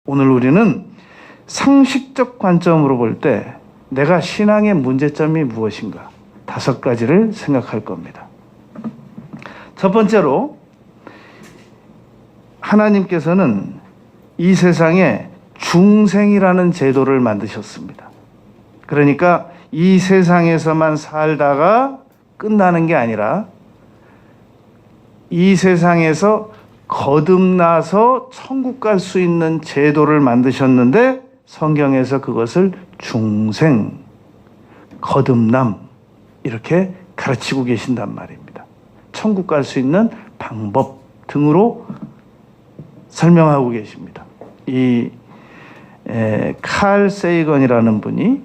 오늘 우리는 상식적 관점으로 볼 때 내가 신앙의 문제점이 무엇인가 5가지를 생각할 겁니다. 첫 번째로, 하나님께서는 이 세상에 중생이라는 제도를 만드셨습니다. 그러니까 이 세상에서만 살다가 끝나는 게 아니라 이 세상에서 거듭나서 천국 갈 수 있는 제도를 만드셨는데 성경에서 그것을 중생, 거듭남 이렇게 가르치고 계신단 말입니다. 천국 갈 수 있는 방법 등으로 설명하고 계십니다. 이 칼 세이건이라는 분이,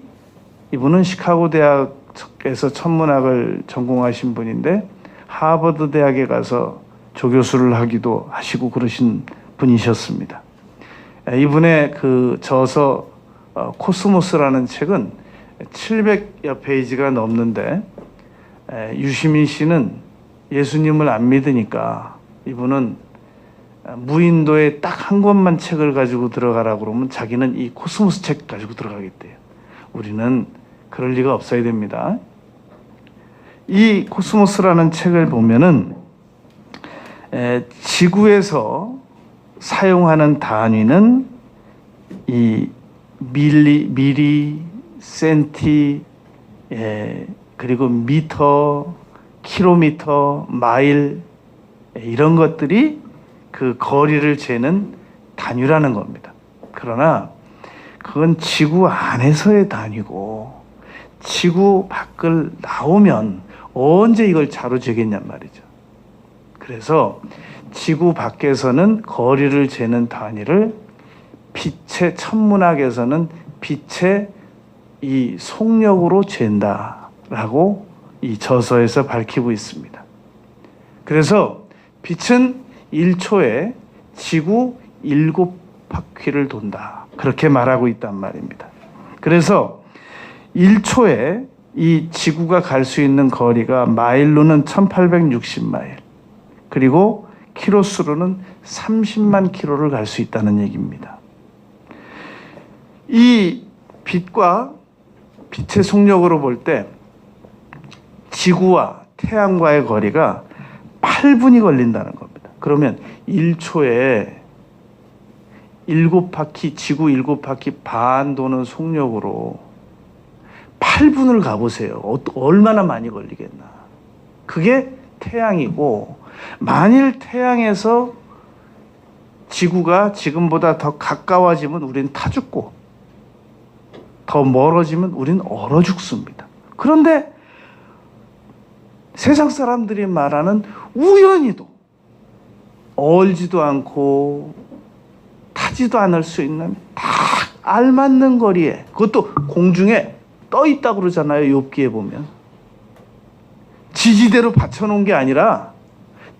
이분은 시카고 대학에서 천문학을 전공하신 분인데 하버드 대학에 가서 조교수를 하기도 하시고 그러신 분이셨습니다. 이분의 그 저서 코스모스라는 책은 700여 페이지가 넘는데, 유시민 씨는 예수님을 안 믿으니까 이분은 무인도에 딱 한 권만 책을 가지고 들어가라고 그러면 자기는 이 코스모스 책 가지고 들어가겠대요. 우리는 그럴 리가 없어야 됩니다. 이 코스모스라는 책을 보면은 지구에서 사용하는 단위는 이 미리, 센티, 그리고 미터, 킬로미터, 마일, 이런 것들이 그 거리를 재는 단위라는 겁니다. 그러나 그건 지구 안에서의 단위고 지구 밖을 나오면 언제 이걸 자로 재겠냔 말이죠. 그래서 지구 밖에서는 거리를 재는 단위를 빛의, 천문학에서는 빛의 이 속력으로 잰다라고 이 저서에서 밝히고 있습니다. 그래서 빛은 1초에 지구 7바퀴를 돈다, 그렇게 말하고 있단 말입니다. 그래서 1초에 이 지구가 갈 수 있는 거리가 마일로는 1860마일, 그리고 키로수로는 30만 키로를 갈 수 있다는 얘기입니다. 이 빛과 빛의 속력으로 볼 때 지구와 태양과의 거리가 8분이 걸린다는 겁니다. 그러면 1초에 7바퀴, 지구 7바퀴 반 도는 속력으로 8분을 가보세요. 얼마나 많이 걸리겠나. 그게 태양이고, 만일 태양에서 지구가 지금보다 더 가까워지면 우리는 타 죽고, 더 멀어지면 우리는 얼어 죽습니다. 그런데 세상 사람들이 말하는 우연히도 얼지도 않고 타지도 않을 수 있는 딱 알맞는 거리에, 그것도 공중에 떠 있다고 그러잖아요. 욥기에 보면 지지대로 받쳐놓은 게 아니라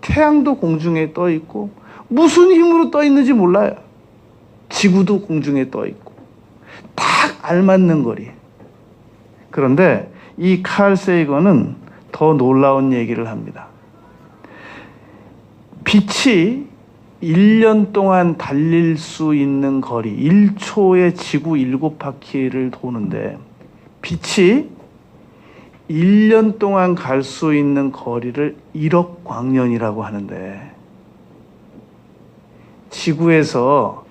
태양도 공중에 떠 있고 무슨 힘으로 떠 있는지 몰라요. 지구도 공중에 떠 있고 딱 알맞는 거리. 그런데 이 칼 세이건은 더 놀라운 얘기를 합니다. 빛이 1년 동안 달릴 수 있는 거리, 1초에 지구 7바퀴를 도는데 빛이 1년 동안 갈 수 있는 거리를 1억 광년이라고 하는데, 지구에서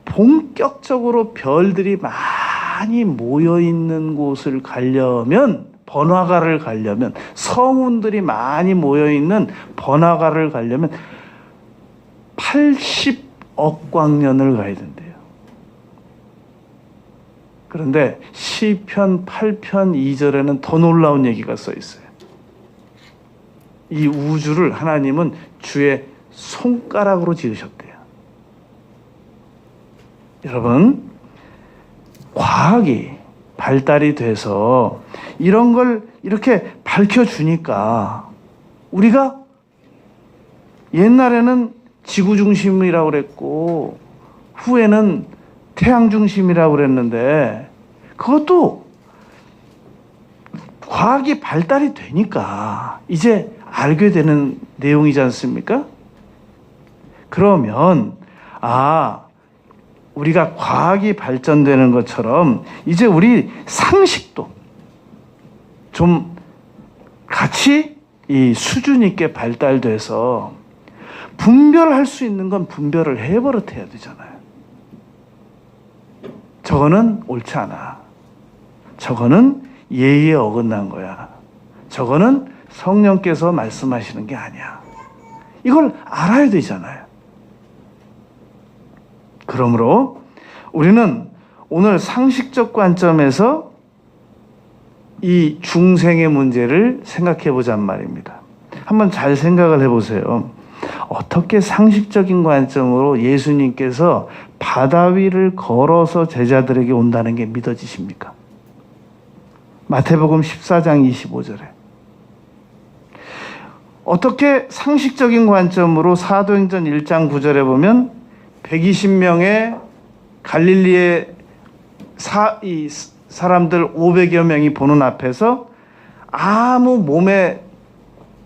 본격적으로 별들이 많이 모여있는 곳을 가려면, 번화가를 가려면, 성운들이 많이 모여있는 번화가를 가려면 80억 광년을 가야 된대요. 그런데 시편 8편 2절에는 더 놀라운 얘기가 써 있어요. 이 우주를 하나님은 주의 손가락으로 지으셨대요. 여러분, 과학이 발달이 돼서 이런 걸 이렇게 밝혀주니까 우리가 옛날에는 지구 중심이라고 그랬고 후에는 태양 중심이라고 그랬는데, 그것도 과학이 발달이 되니까 이제 알게 되는 내용이지 않습니까? 그러면 우리가 과학이 발전되는 것처럼 이제 우리 상식도 좀 같이 이 수준 있게 발달돼서 분별할 수 있는 건 분별을 해버릇해야 되잖아요. 저거는 옳지 않아. 저거는 예의에 어긋난 거야. 저거는 성령께서 말씀하시는 게 아니야. 이걸 알아야 되잖아요. 그러므로 우리는 오늘 상식적 관점에서 이 중생의 문제를 생각해 보자는 말입니다. 한번 잘 생각을 해보세요. 어떻게 상식적인 관점으로 예수님께서 바다 위를 걸어서 제자들에게 온다는 게 믿어지십니까? 마태복음 14장 25절에 어떻게 상식적인 관점으로 사도행전 1장 9절에 보면 120명의 갈릴리의 사람들 500여 명이 보는 앞에서 아무 몸에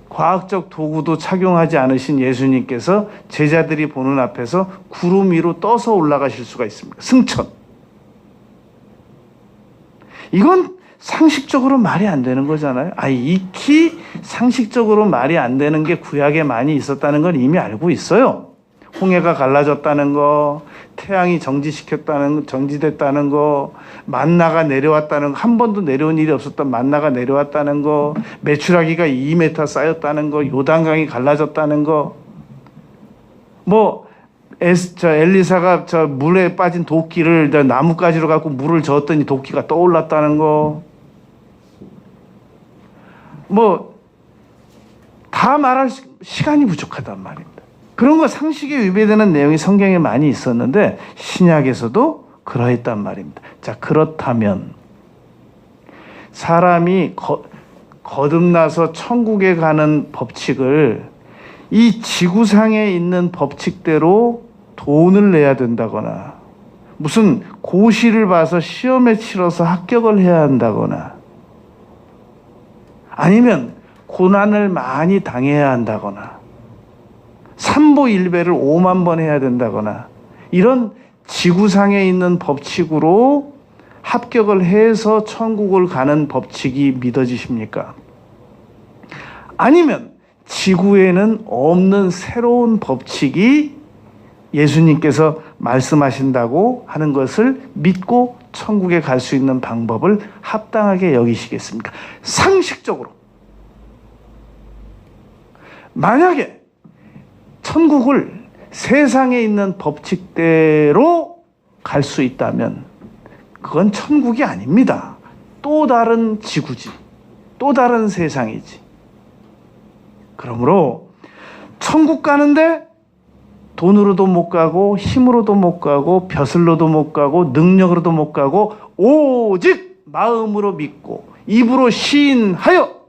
과학적 도구도 착용하지 않으신 예수님께서 제자들이 보는 앞에서 구름 위로 떠서 올라가실 수가 있습니다. 승천. 이건 상식적으로 말이 안 되는 거잖아요. 익히 상식적으로 말이 안 되는 게 구약에 많이 있었다는 건 이미 알고 있어요. 홍해가 갈라졌다는 거, 태양이 정지됐다는 거, 만나가 내려왔다는 거, 한 번도 내려온 일이 없었던 만나가 내려왔다는 거, 메추라기가 2m 쌓였다는 거, 요단강이 갈라졌다는 거, 엘리사가 물에 빠진 도끼를 나뭇가지로 갖고 물을 저었더니 도끼가 떠올랐다는 거, 다 말할 시간이 부족하단 말입니다. 그런 거 상식에 위배되는 내용이 성경에 많이 있었는데 신약에서도 그러했단 말입니다. 자, 그렇다면 사람이 거듭나서 천국에 가는 법칙을 이 지구상에 있는 법칙대로 돈을 내야 된다거나 무슨 고시를 봐서 시험에 치러서 합격을 해야 한다거나 아니면 고난을 많이 당해야 한다거나 삼보일배를 5만 번 해야 된다거나 이런 지구상에 있는 법칙으로 합격을 해서 천국을 가는 법칙이 믿어지십니까? 아니면 지구에는 없는 새로운 법칙이 예수님께서 말씀하신다고 하는 것을 믿고 천국에 갈 수 있는 방법을 합당하게 여기시겠습니까? 상식적으로 만약에 천국을 세상에 있는 법칙대로 갈 수 있다면 그건 천국이 아닙니다. 또 다른 지구지. 또 다른 세상이지. 그러므로 천국 가는데 돈으로도 못 가고 힘으로도 못 가고 벼슬로도 못 가고 능력으로도 못 가고 오직 마음으로 믿고 입으로 시인하여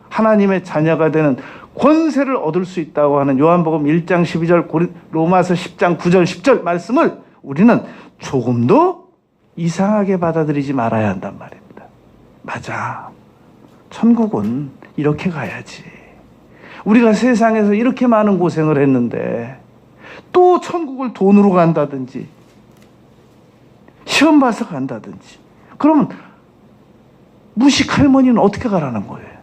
하나님의 자녀가 되는 권세를 얻을 수 있다고 하는 요한복음 1장 12절 로마서 10장 9절 10절 말씀을 우리는 조금도 이상하게 받아들이지 말아야 한단 말입니다. 맞아. 천국은 이렇게 가야지. 우리가 세상에서 이렇게 많은 고생을 했는데 또 천국을 돈으로 간다든지 시험 봐서 간다든지 그러면 무식 할머니는 어떻게 가라는 거예요?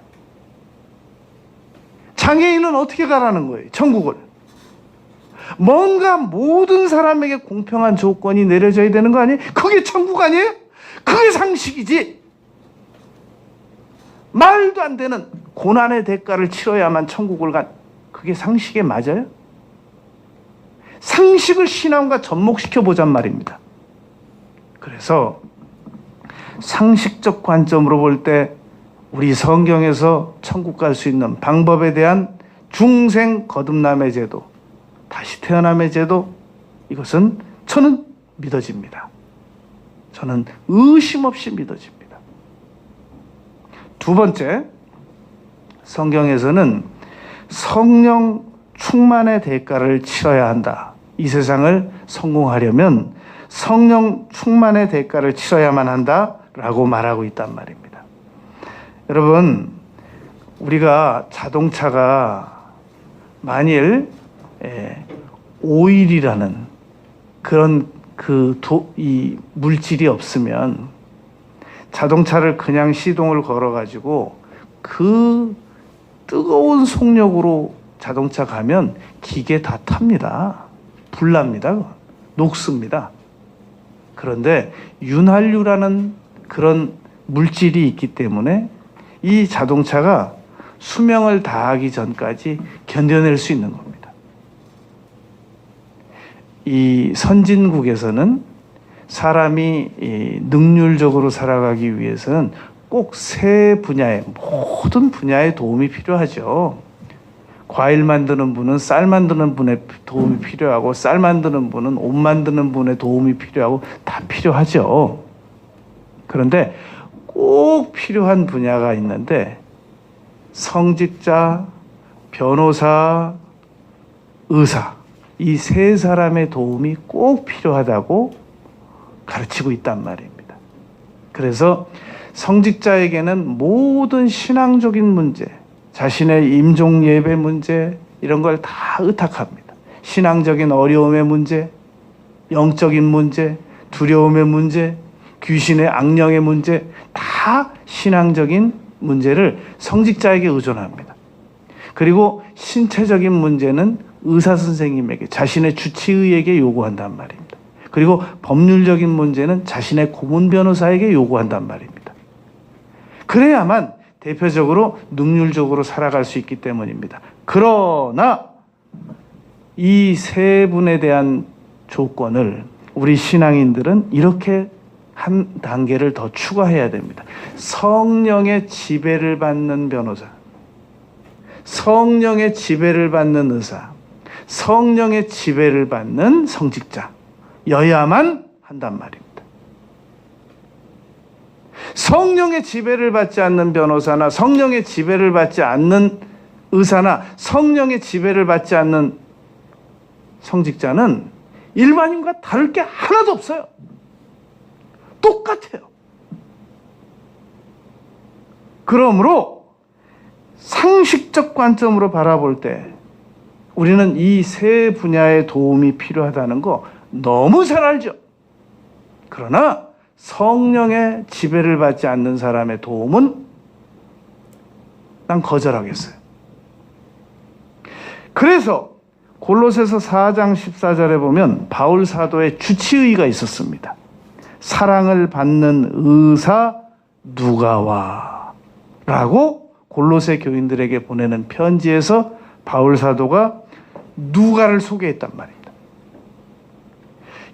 장애인은 어떻게 가라는 거예요? 천국을. 뭔가 모든 사람에게 공평한 조건이 내려져야 되는 거 아니에요? 그게 천국 아니에요? 그게 상식이지. 말도 안 되는 고난의 대가를 치러야만 천국을 간 그게 상식에 맞아요? 상식을 신앙과 접목시켜 보잔 말입니다. 그래서 상식적 관점으로 볼 때 우리 성경에서 천국 갈 수 있는 방법에 대한 중생 거듭남의 제도, 다시 태어남의 제도, 이것은 저는 믿어집니다. 저는 의심 없이 믿어집니다. 두 번째, 성경에서는 성령 충만의 대가를 치러야 한다. 이 세상을 성공하려면 성령 충만의 대가를 치러야만 한다라고 말하고 있단 말입니다. 여러분, 우리가 자동차가 만일 오일이라는 그런 이 물질이 없으면 자동차를 그냥 시동을 걸어가지고 그 뜨거운 속력으로 자동차 가면 기계 다 탑니다. 불납니다. 녹습니다. 그런데 윤활유라는 그런 물질이 있기 때문에 이 자동차가 수명을 다하기 전까지 견뎌낼 수 있는 겁니다. 이 선진국에서는 사람이 능률적으로 살아가기 위해서는 꼭 세 분야에, 모든 분야에 도움이 필요하죠. 과일 만드는 분은 쌀 만드는 분의 도움이 필요하고, 쌀 만드는 분은 옷 만드는 분의 도움이 필요하고, 다 필요하죠. 그런데 꼭 필요한 분야가 있는데, 성직자, 변호사, 의사, 이 세 사람의 도움이 꼭 필요하다고 가르치고 있단 말입니다. 그래서 성직자에게는 모든 신앙적인 문제, 자신의 임종 예배 문제, 이런 걸 다 의탁합니다. 신앙적인 어려움의 문제, 영적인 문제, 두려움의 문제, 귀신의 악령의 문제, 다 신앙적인 문제를 성직자에게 의존합니다. 그리고 신체적인 문제는 의사 선생님에게, 자신의 주치의에게 요구한단 말입니다. 그리고 법률적인 문제는 자신의 고문 변호사에게 요구한단 말입니다. 그래야만 대표적으로 능률적으로 살아갈 수 있기 때문입니다. 그러나 이 세 분에 대한 조건을 우리 신앙인들은 이렇게 한 단계를 더 추가해야 됩니다. 성령의 지배를 받는 변호사, 성령의 지배를 받는 의사, 성령의 지배를 받는 성직자여야만 한단 말입니다. 성령의 지배를 받지 않는 변호사나 성령의 지배를 받지 않는 의사나 성령의 지배를 받지 않는 성직자는 일반인과 다를 게 하나도 없어요. 똑같아요. 그러므로 상식적 관점으로 바라볼 때 우리는 이 세 분야의 도움이 필요하다는 거 너무 잘 알죠. 그러나 성령의 지배를 받지 않는 사람의 도움은 난 거절하겠어요. 그래서 골로새서 4장 14절에 보면 바울 사도의 주치의가 있었습니다. 사랑을 받는 의사 누가와 라고 골로새 교인들에게 보내는 편지에서 바울 사도가 누가를 소개했단 말입니다.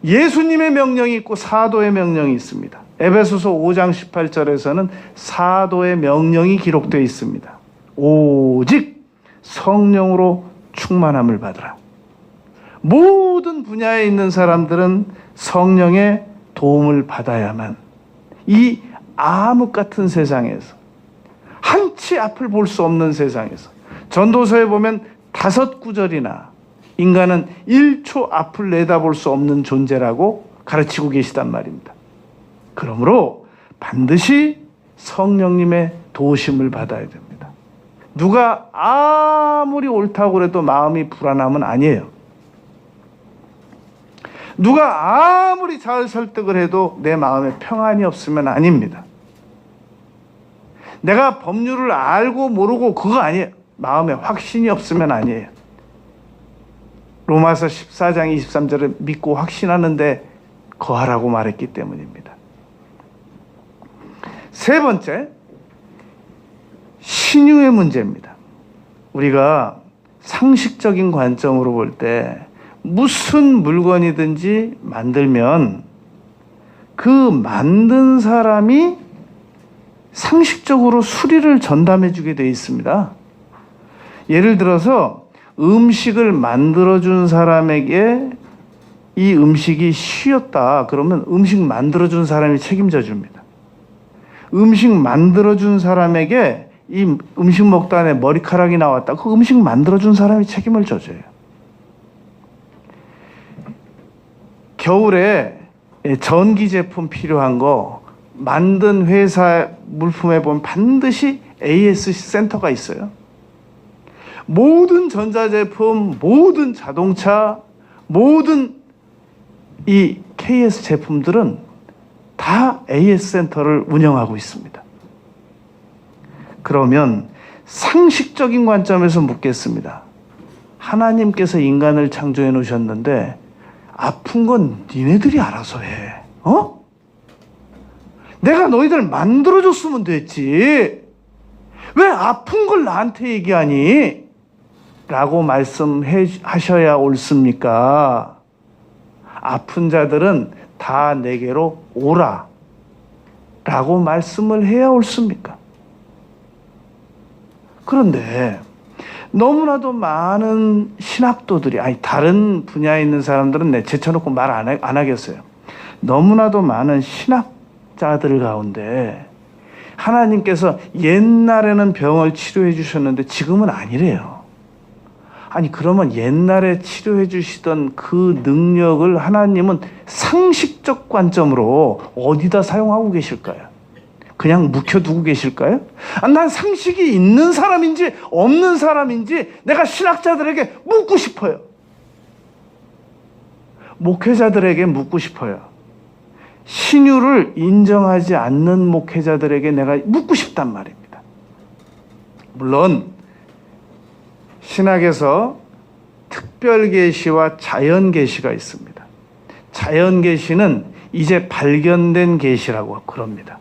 예수님의 명령이 있고 사도의 명령이 있습니다. 에베소서 5장 18절에서는 사도의 명령이 기록되어 있습니다. 오직 성령으로 충만함을 받으라. 모든 분야에 있는 사람들은 성령의 도움을 받아야만 이 암흑 같은 세상에서, 한치 앞을 볼 수 없는 세상에서, 전도서에 보면 5구절이나 인간은 1초 앞을 내다볼 수 없는 존재라고 가르치고 계시단 말입니다. 그러므로 반드시 성령님의 도우심을 받아야 됩니다. 누가 아무리 옳다고 해도 마음이 불안하면 아니에요. 누가 아무리 잘 설득을 해도 내 마음에 평안이 없으면 아닙니다. 내가 법률을 알고 모르고 그거 아니에요. 마음에 확신이 없으면 아니에요. 로마서 14장 23절에 믿고 확신하는데 거하라고 말했기 때문입니다. 세 번째, 신유의 문제입니다. 우리가 상식적인 관점으로 볼 때 무슨 물건이든지 만들면 그 만든 사람이 상식적으로 수리를 전담해 주게 되어 있습니다. 예를 들어서 음식을 만들어준 사람에게 이 음식이 쉬었다 그러면 음식 만들어준 사람이 책임져 줍니다. 음식 만들어준 사람에게 이 음식 먹다 머리카락이 나왔다, 그 음식 만들어준 사람이 책임을 져줘요. 겨울에 전기 제품 필요한 거 만든 회사 물품에 보면 반드시 AS 센터가 있어요. 모든 전자제품, 모든 자동차, 모든 이 KS 제품들은 다 AS 센터를 운영하고 있습니다. 그러면 상식적인 관점에서 묻겠습니다. 하나님께서 인간을 창조해 놓으셨는데 아픈 건 니네들이 알아서 해. 내가 너희들 만들어줬으면 됐지. 왜 아픈 걸 나한테 얘기하니? 라고 말씀하셔야 옳습니까? 아픈 자들은 다 내게로 오라. 라고 말씀을 해야 옳습니까? 그런데 너무나도 많은 신학도들이, 다른 분야에 있는 사람들은 제쳐놓고 말 안 하겠어요. 너무나도 많은 신학자들 가운데 하나님께서 옛날에는 병을 치료해 주셨는데 지금은 아니래요. 아니, 그러면 옛날에 치료해 주시던 그 능력을 하나님은 상식적 관점으로 어디다 사용하고 계실까요? 그냥 묵혀두고 계실까요? 난 상식이 있는 사람인지 없는 사람인지 내가 신학자들에게 묻고 싶어요. 목회자들에게 묻고 싶어요. 신유를 인정하지 않는 목회자들에게 내가 묻고 싶단 말입니다. 물론 신학에서 특별계시와 자연계시가 있습니다. 자연계시는 이제 발견된 계시라고 그럽니다.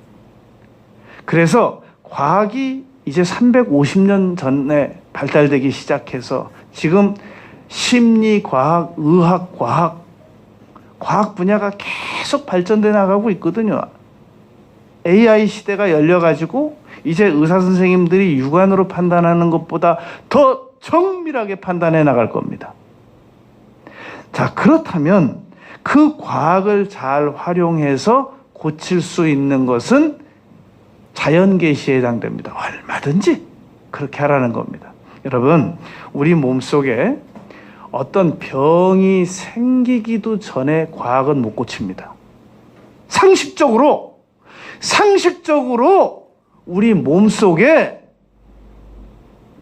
그래서 과학이 이제 350년 전에 발달되기 시작해서 지금 심리과학, 의학과학, 과학 분야가 계속 발전돼 나가고 있거든요. AI 시대가 열려가지고 이제 의사 선생님들이 육안으로 판단하는 것보다 더 정밀하게 판단해 나갈 겁니다. 자, 그렇다면 그 과학을 잘 활용해서 고칠 수 있는 것은 자연계시에 해당됩니다. 얼마든지 그렇게 하라는 겁니다. 여러분, 우리 몸속에 어떤 병이 생기기도 전에 과학은 못 고칩니다. 상식적으로 우리 몸속에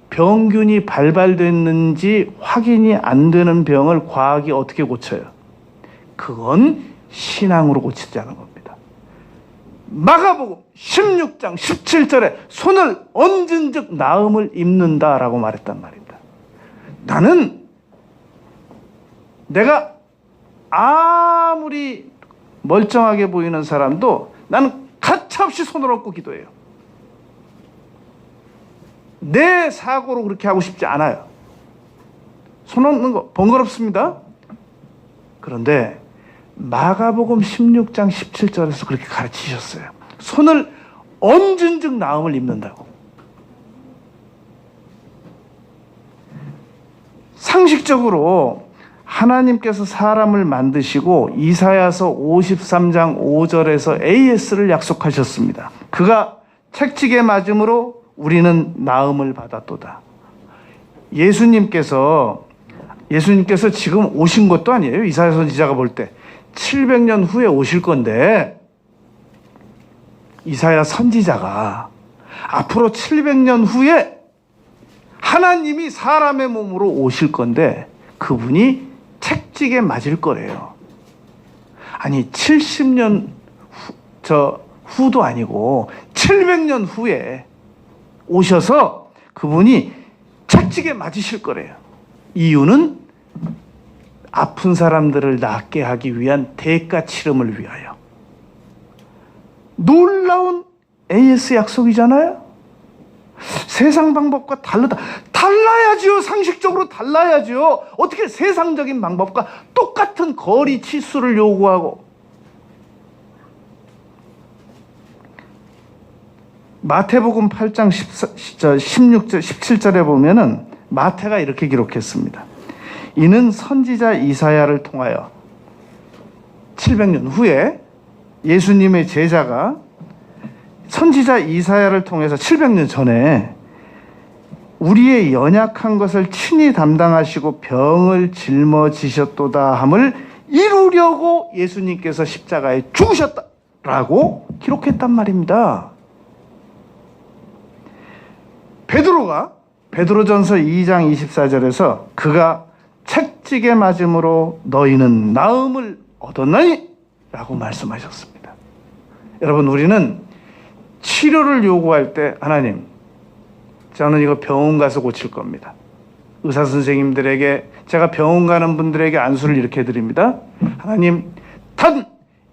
병균이 발발됐는지 확인이 안 되는 병을 과학이 어떻게 고쳐요? 그건 신앙으로 고치자는 겁니다. 마가복음 16장 17절에 손을 얹은 즉 나음을 입는다라고 말했단 말입니다. 나는 내가 아무리 멀쩡하게 보이는 사람도 나는 가차없이 손을 얹고 기도해요. 내 사고로 그렇게 하고 싶지 않아요. 손 얹는 거 번거롭습니다. 그런데 마가복음 16장 17절에서 그렇게 가르치셨어요. 손을 얹은 즉 나음을 입는다고. 상식적으로 하나님께서 사람을 만드시고 이사야서 53장 5절에서 AS를 약속하셨습니다. 그가 책찍에 맞음으로 우리는 나음을 받았도다. 예수님께서 지금 오신 것도 아니에요. 이사야 선지자가 볼 때 700년 후에 오실 건데, 이사야 선지자가 앞으로 700년 후에 하나님이 사람의 몸으로 오실 건데 그분이 책찍에 맞을 거래요. 아니 70년 후도 아니고 700년 후에 오셔서 그분이 책찍에 맞으실 거래요. 이유는 아픈 사람들을 낫게 하기 위한 대가 치름을 위하여. 놀라운 AS 약속이잖아요. 세상 방법과 달라야지요. 상식적으로 달라야지요. 어떻게 세상적인 방법과 똑같은 거리 치수를 요구하고. 마태복음 8장 16절 17절에 보면은 마태가 이렇게 기록했습니다. 이는 선지자 이사야를 통하여 700년 후에 예수님의 제자가 선지자 이사야를 통해서 700년 전에 우리의 연약한 것을 친히 담당하시고 병을 짊어지셨도다 함을 이루려고 예수님께서 십자가에 죽으셨다라고 기록했단 말입니다. 베드로전서 2장 24절에서 그가 책찍에 맞음으로 너희는 나음을 얻었나니? 라고 말씀하셨습니다. 여러분, 우리는 치료를 요구할 때 하나님, 저는 이거 병원 가서 고칠 겁니다. 의사 선생님들에게, 제가 병원 가는 분들에게 안수를 이렇게 드립니다. 하나님, 단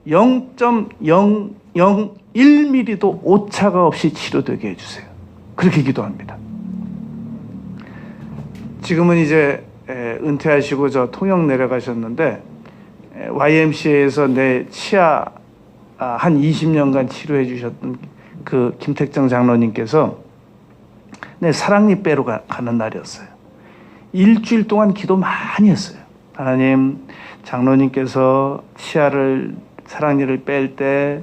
0.001mm도 오차가 없이 치료되게 해주세요. 그렇게 기도합니다. 지금은 이제 은퇴하시고 저 통영 내려가셨는데, YMCA에서 내 치아 한 20년간 치료해 주셨던 그 김택정 장로님께서 내 사랑니 빼러 가는 날이었어요. 일주일 동안 기도 많이 했어요. 하나님, 장로님께서 사랑니를 뺄 때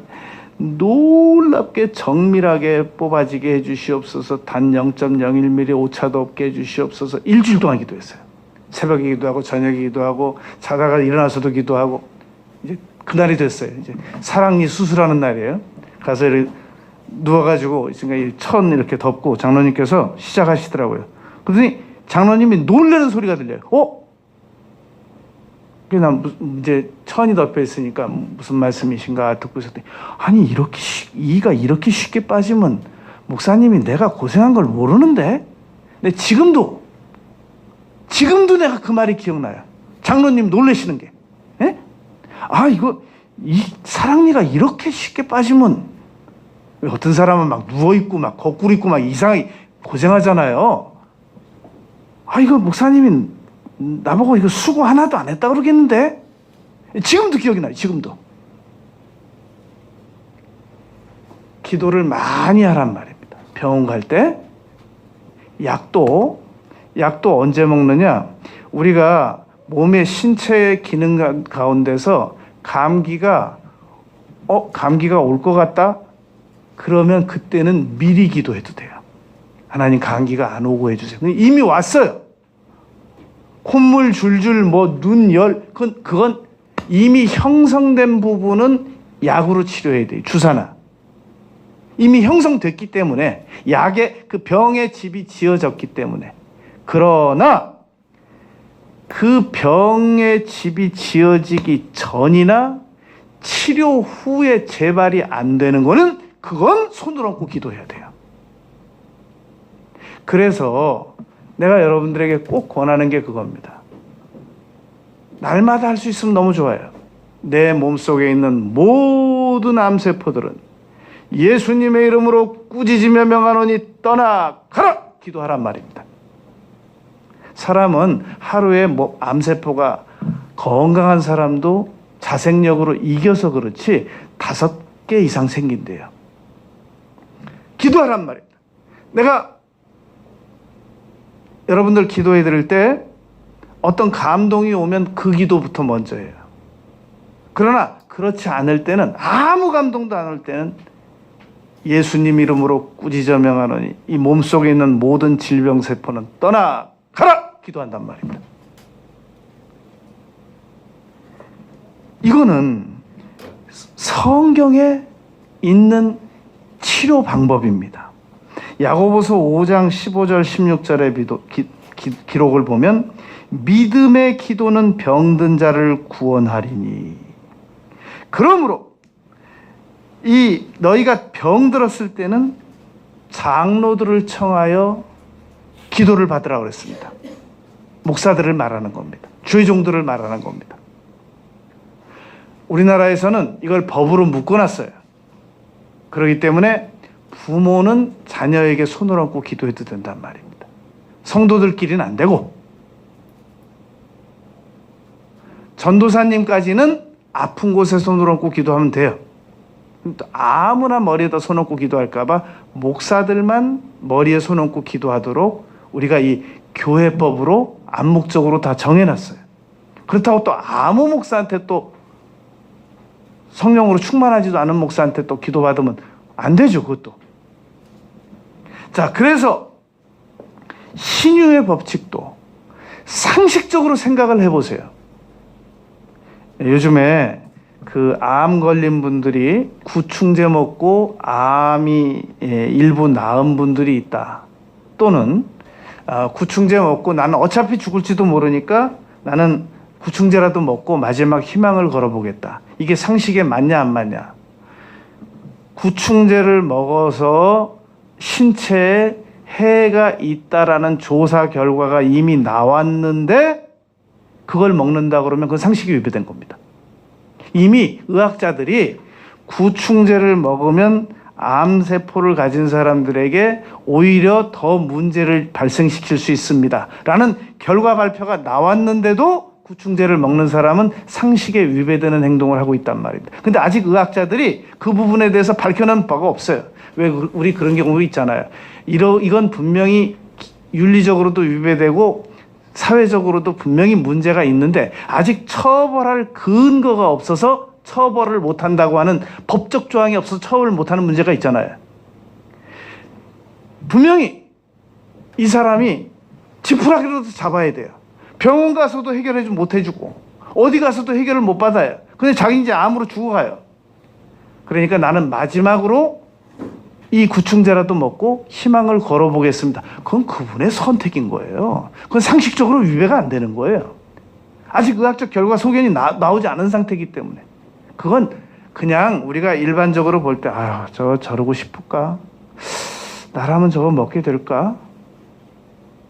놀랍게 정밀하게 뽑아지게 해주시옵소서. 단 0.01mm 오차도 없게 해주시옵소서. 일주일 동안 기도했어요. 새벽에 기도하고 저녁에 기도하고 자다가 일어나서도 기도하고. 이제 그날이 됐어요. 이제 사랑니 수술하는 날이에요. 가서 이렇게 누워가지고 천 이렇게 덮고 장로님께서 시작하시더라고요. 그러더니 장로님이 놀라는 소리가 들려요. 난 이제 천이 덮여 있으니까 무슨 말씀이신가 듣고 있었더니, 아니 이가 이렇게 쉽게 빠지면 목사님이 내가 고생한 걸 모르는데? 근데 지금도 내가 그 말이 기억나요. 장로님 놀라시는 게. 예? 이 사랑니가 이렇게 쉽게 빠지면, 어떤 사람은 막 누워있고 막 거꾸로 있고 막 이상하게 고생하잖아요. 이거 목사님이 나보고 이거 수고 하나도 안 했다 그러겠는데? 지금도 기억이 나요. 지금도. 기도를 많이 하란 말입니다. 병원 갈 때 약도 언제 먹느냐? 우리가 몸의 신체의 기능 가운데서 감기가 올 것 같다? 그러면 그때는 미리 기도해도 돼요. 하나님, 감기가 안 오고 해주세요. 이미 왔어요. 콧물 줄줄 눈열, 그건 이미 형성된 부분은 약으로 치료해야 돼요. 주사나. 이미 형성됐기 때문에, 약의 그 병의 집이 지어졌기 때문에. 그러나 그 병의 집이 지어지기 전이나 치료 후에 재발이 안 되는 거는, 그건 손을 얹고 기도해야 돼요. 그래서 내가 여러분들에게 꼭 권하는 게 그겁니다. 날마다 할 수 있으면 너무 좋아요. 내 몸속에 있는 모든 암세포들은 예수님의 이름으로 꾸짖으며 명하노니 떠나가라! 기도하란 말입니다. 사람은 하루에 암세포가 건강한 사람도 자생력으로 이겨서 그렇지 5개 이상 생긴대요. 기도하란 말입니다. 내가 여러분들 기도해 드릴 때 어떤 감동이 오면 그 기도부터 먼저 해요. 그러나 그렇지 않을 때는, 아무 감동도 안 올 때는 예수님 이름으로 꾸짖어 명하노니 이 몸속에 있는 모든 질병세포는 떠나가라! 기도한단 말입니다. 이거는 성경에 있는 치료 방법입니다. 야고보서 5장 15절 16절의 기록을 보면, 믿음의 기도는 병든 자를 구원하리니. 그러므로 너희가 병들었을 때는 장로들을 청하여 기도를 받으라고 그랬습니다. 목사들을 말하는 겁니다. 주의 종들을 말하는 겁니다. 우리나라에서는 이걸 법으로 묶어놨어요. 그렇기 때문에 부모는 자녀에게 손을 얹고 기도해도 된단 말입니다. 성도들끼리는 안 되고, 전도사님까지는 아픈 곳에 손을 얹고 기도하면 돼요. 아무나 머리에다 손 얹고 기도할까봐 목사들만 머리에 손 얹고 기도하도록 우리가 이 교회법으로 암묵적으로 다 정해놨어요. 그렇다고 또 아무 목사한테 또 성령으로 충만하지도 않은 목사한테 또 기도받으면 안 되죠, 그것도. 자, 그래서 신유의 법칙도 상식적으로 생각을 해보세요. 요즘에 그 암 걸린 분들이 구충제 먹고 암이 일부 나은 분들이 있다. 또는 구충제 먹고 나는 어차피 죽을지도 모르니까 나는 구충제라도 먹고 마지막 희망을 걸어보겠다. 이게 상식에 맞냐 안 맞냐? 구충제를 먹어서 신체에 해가 있다라는 조사 결과가 이미 나왔는데 그걸 먹는다 그러면 그건 상식이 위배된 겁니다. 이미 의학자들이 구충제를 먹으면 암세포를 가진 사람들에게 오히려 더 문제를 발생시킬 수 있습니다. 라는 결과 발표가 나왔는데도 구충제를 먹는 사람은 상식에 위배되는 행동을 하고 있단 말입니다. 근데 아직 의학자들이 그 부분에 대해서 밝혀낸 바가 없어요. 왜 우리 그런 경우 있잖아요. 이건 분명히 윤리적으로도 위배되고 사회적으로도 분명히 문제가 있는데 아직 처벌할 근거가 없어서 처벌을 못한다고 하는 법적 조항이 없어서 처벌을 못하는 문제가 있잖아요. 분명히 이 사람이 지푸라기라도 잡아야 돼요. 병원 가서도 해결해 못 해주고 어디 가서도 해결을 못 받아요. 근데 자기 이제 암으로 죽어가요. 그러니까 나는 마지막으로 이 구충제라도 먹고 희망을 걸어보겠습니다. 그건 그분의 선택인 거예요. 그건 상식적으로 위배가 안 되는 거예요. 아직 의학적 결과 소견이 나오지 않은 상태이기 때문에. 그건 그냥 우리가 일반적으로 볼 때 저러고 싶을까? 나라면 저거 먹게 될까?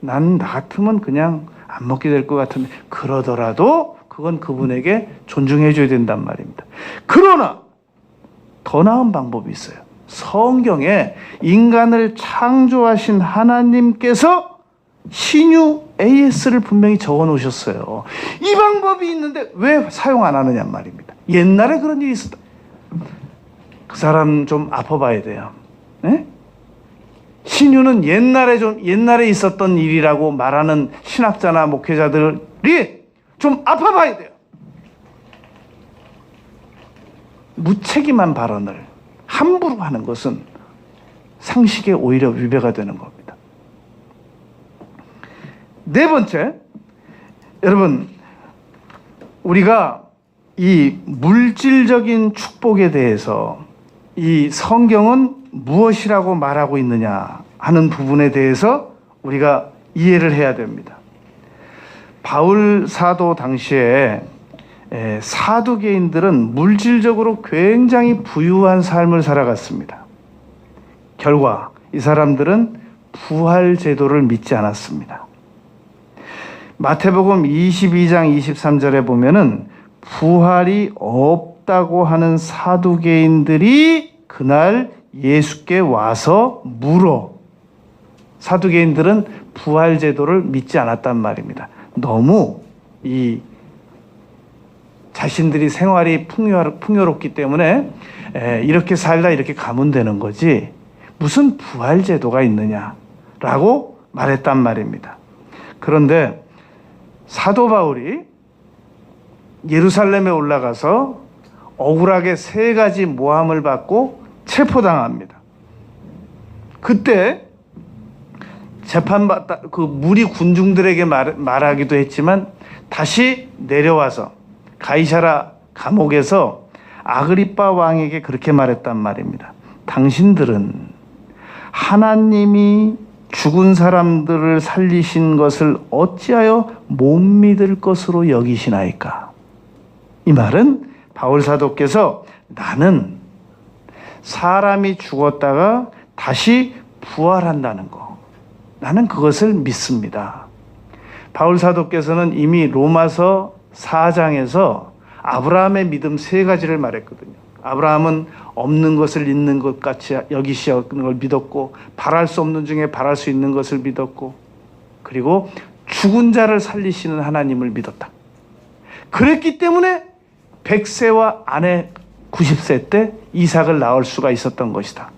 나 같으면 그냥 안 먹게 될 것 같은데 그러더라도 그건 그분에게 존중해 줘야 된단 말입니다. 그러나 더 나은 방법이 있어요. 성경에 인간을 창조하신 하나님께서 신유 AS를 분명히 적어 놓으셨어요. 이 방법이 있는데 왜 사용 안 하느냐 말입니다. 옛날에 그런 일이 있었다. 그 사람 좀 아파봐야 돼요. 네? 신유는 옛날에 있었던 일이라고 말하는 신학자나 목회자들이 좀 아파봐야 돼요. 무책임한 발언을 함부로 하는 것은 상식에 오히려 위배가 되는 겁니다. 네 번째, 여러분, 우리가 이 물질적인 축복에 대해서 이 성경은 무엇이라고 말하고 있느냐 하는 부분에 대해서 우리가 이해를 해야 됩니다. 바울 사도 당시에 사두개인들은 물질적으로 굉장히 부유한 삶을 살아갔습니다. 결과 이 사람들은 부활 제도를 믿지 않았습니다. 마태복음 22장 23절에 보면은 부활이 없다고 하는 사두개인들이 그날 예수께 와서 물어. 사두개인들은 부활 제도를 믿지 않았단 말입니다. 너무 이 자신들이 생활이 풍요롭기 때문에 이렇게 살다 이렇게 가면 되는 거지 무슨 부활 제도가 있느냐라고 말했단 말입니다. 그런데 사도 바울이 예루살렘에 올라가서 억울하게 3가지 모함을 받고 체포당합니다. 그때 재판받다 그 무리 군중들에게 말하기도 했지만 다시 내려와서 가이사라 감옥에서 아그리빠 왕에게 그렇게 말했단 말입니다. 당신들은 하나님이 죽은 사람들을 살리신 것을 어찌하여 못 믿을 것으로 여기시나이까? 이 말은 바울 사도께서 나는 사람이 죽었다가 다시 부활한다는 거, 나는 그것을 믿습니다. 바울 사도께서는 이미 로마서 4장에서 아브라함의 믿음 3가지를 말했거든요. 아브라함은 없는 것을 있는 것 같이 여기시는 걸 믿었고, 바랄 수 없는 중에 바랄 수 있는 것을 믿었고, 그리고 죽은 자를 살리시는 하나님을 믿었다. 그랬기 때문에 100세와 아내 90세 때 이삭을 낳을 수가 있었던 것이다.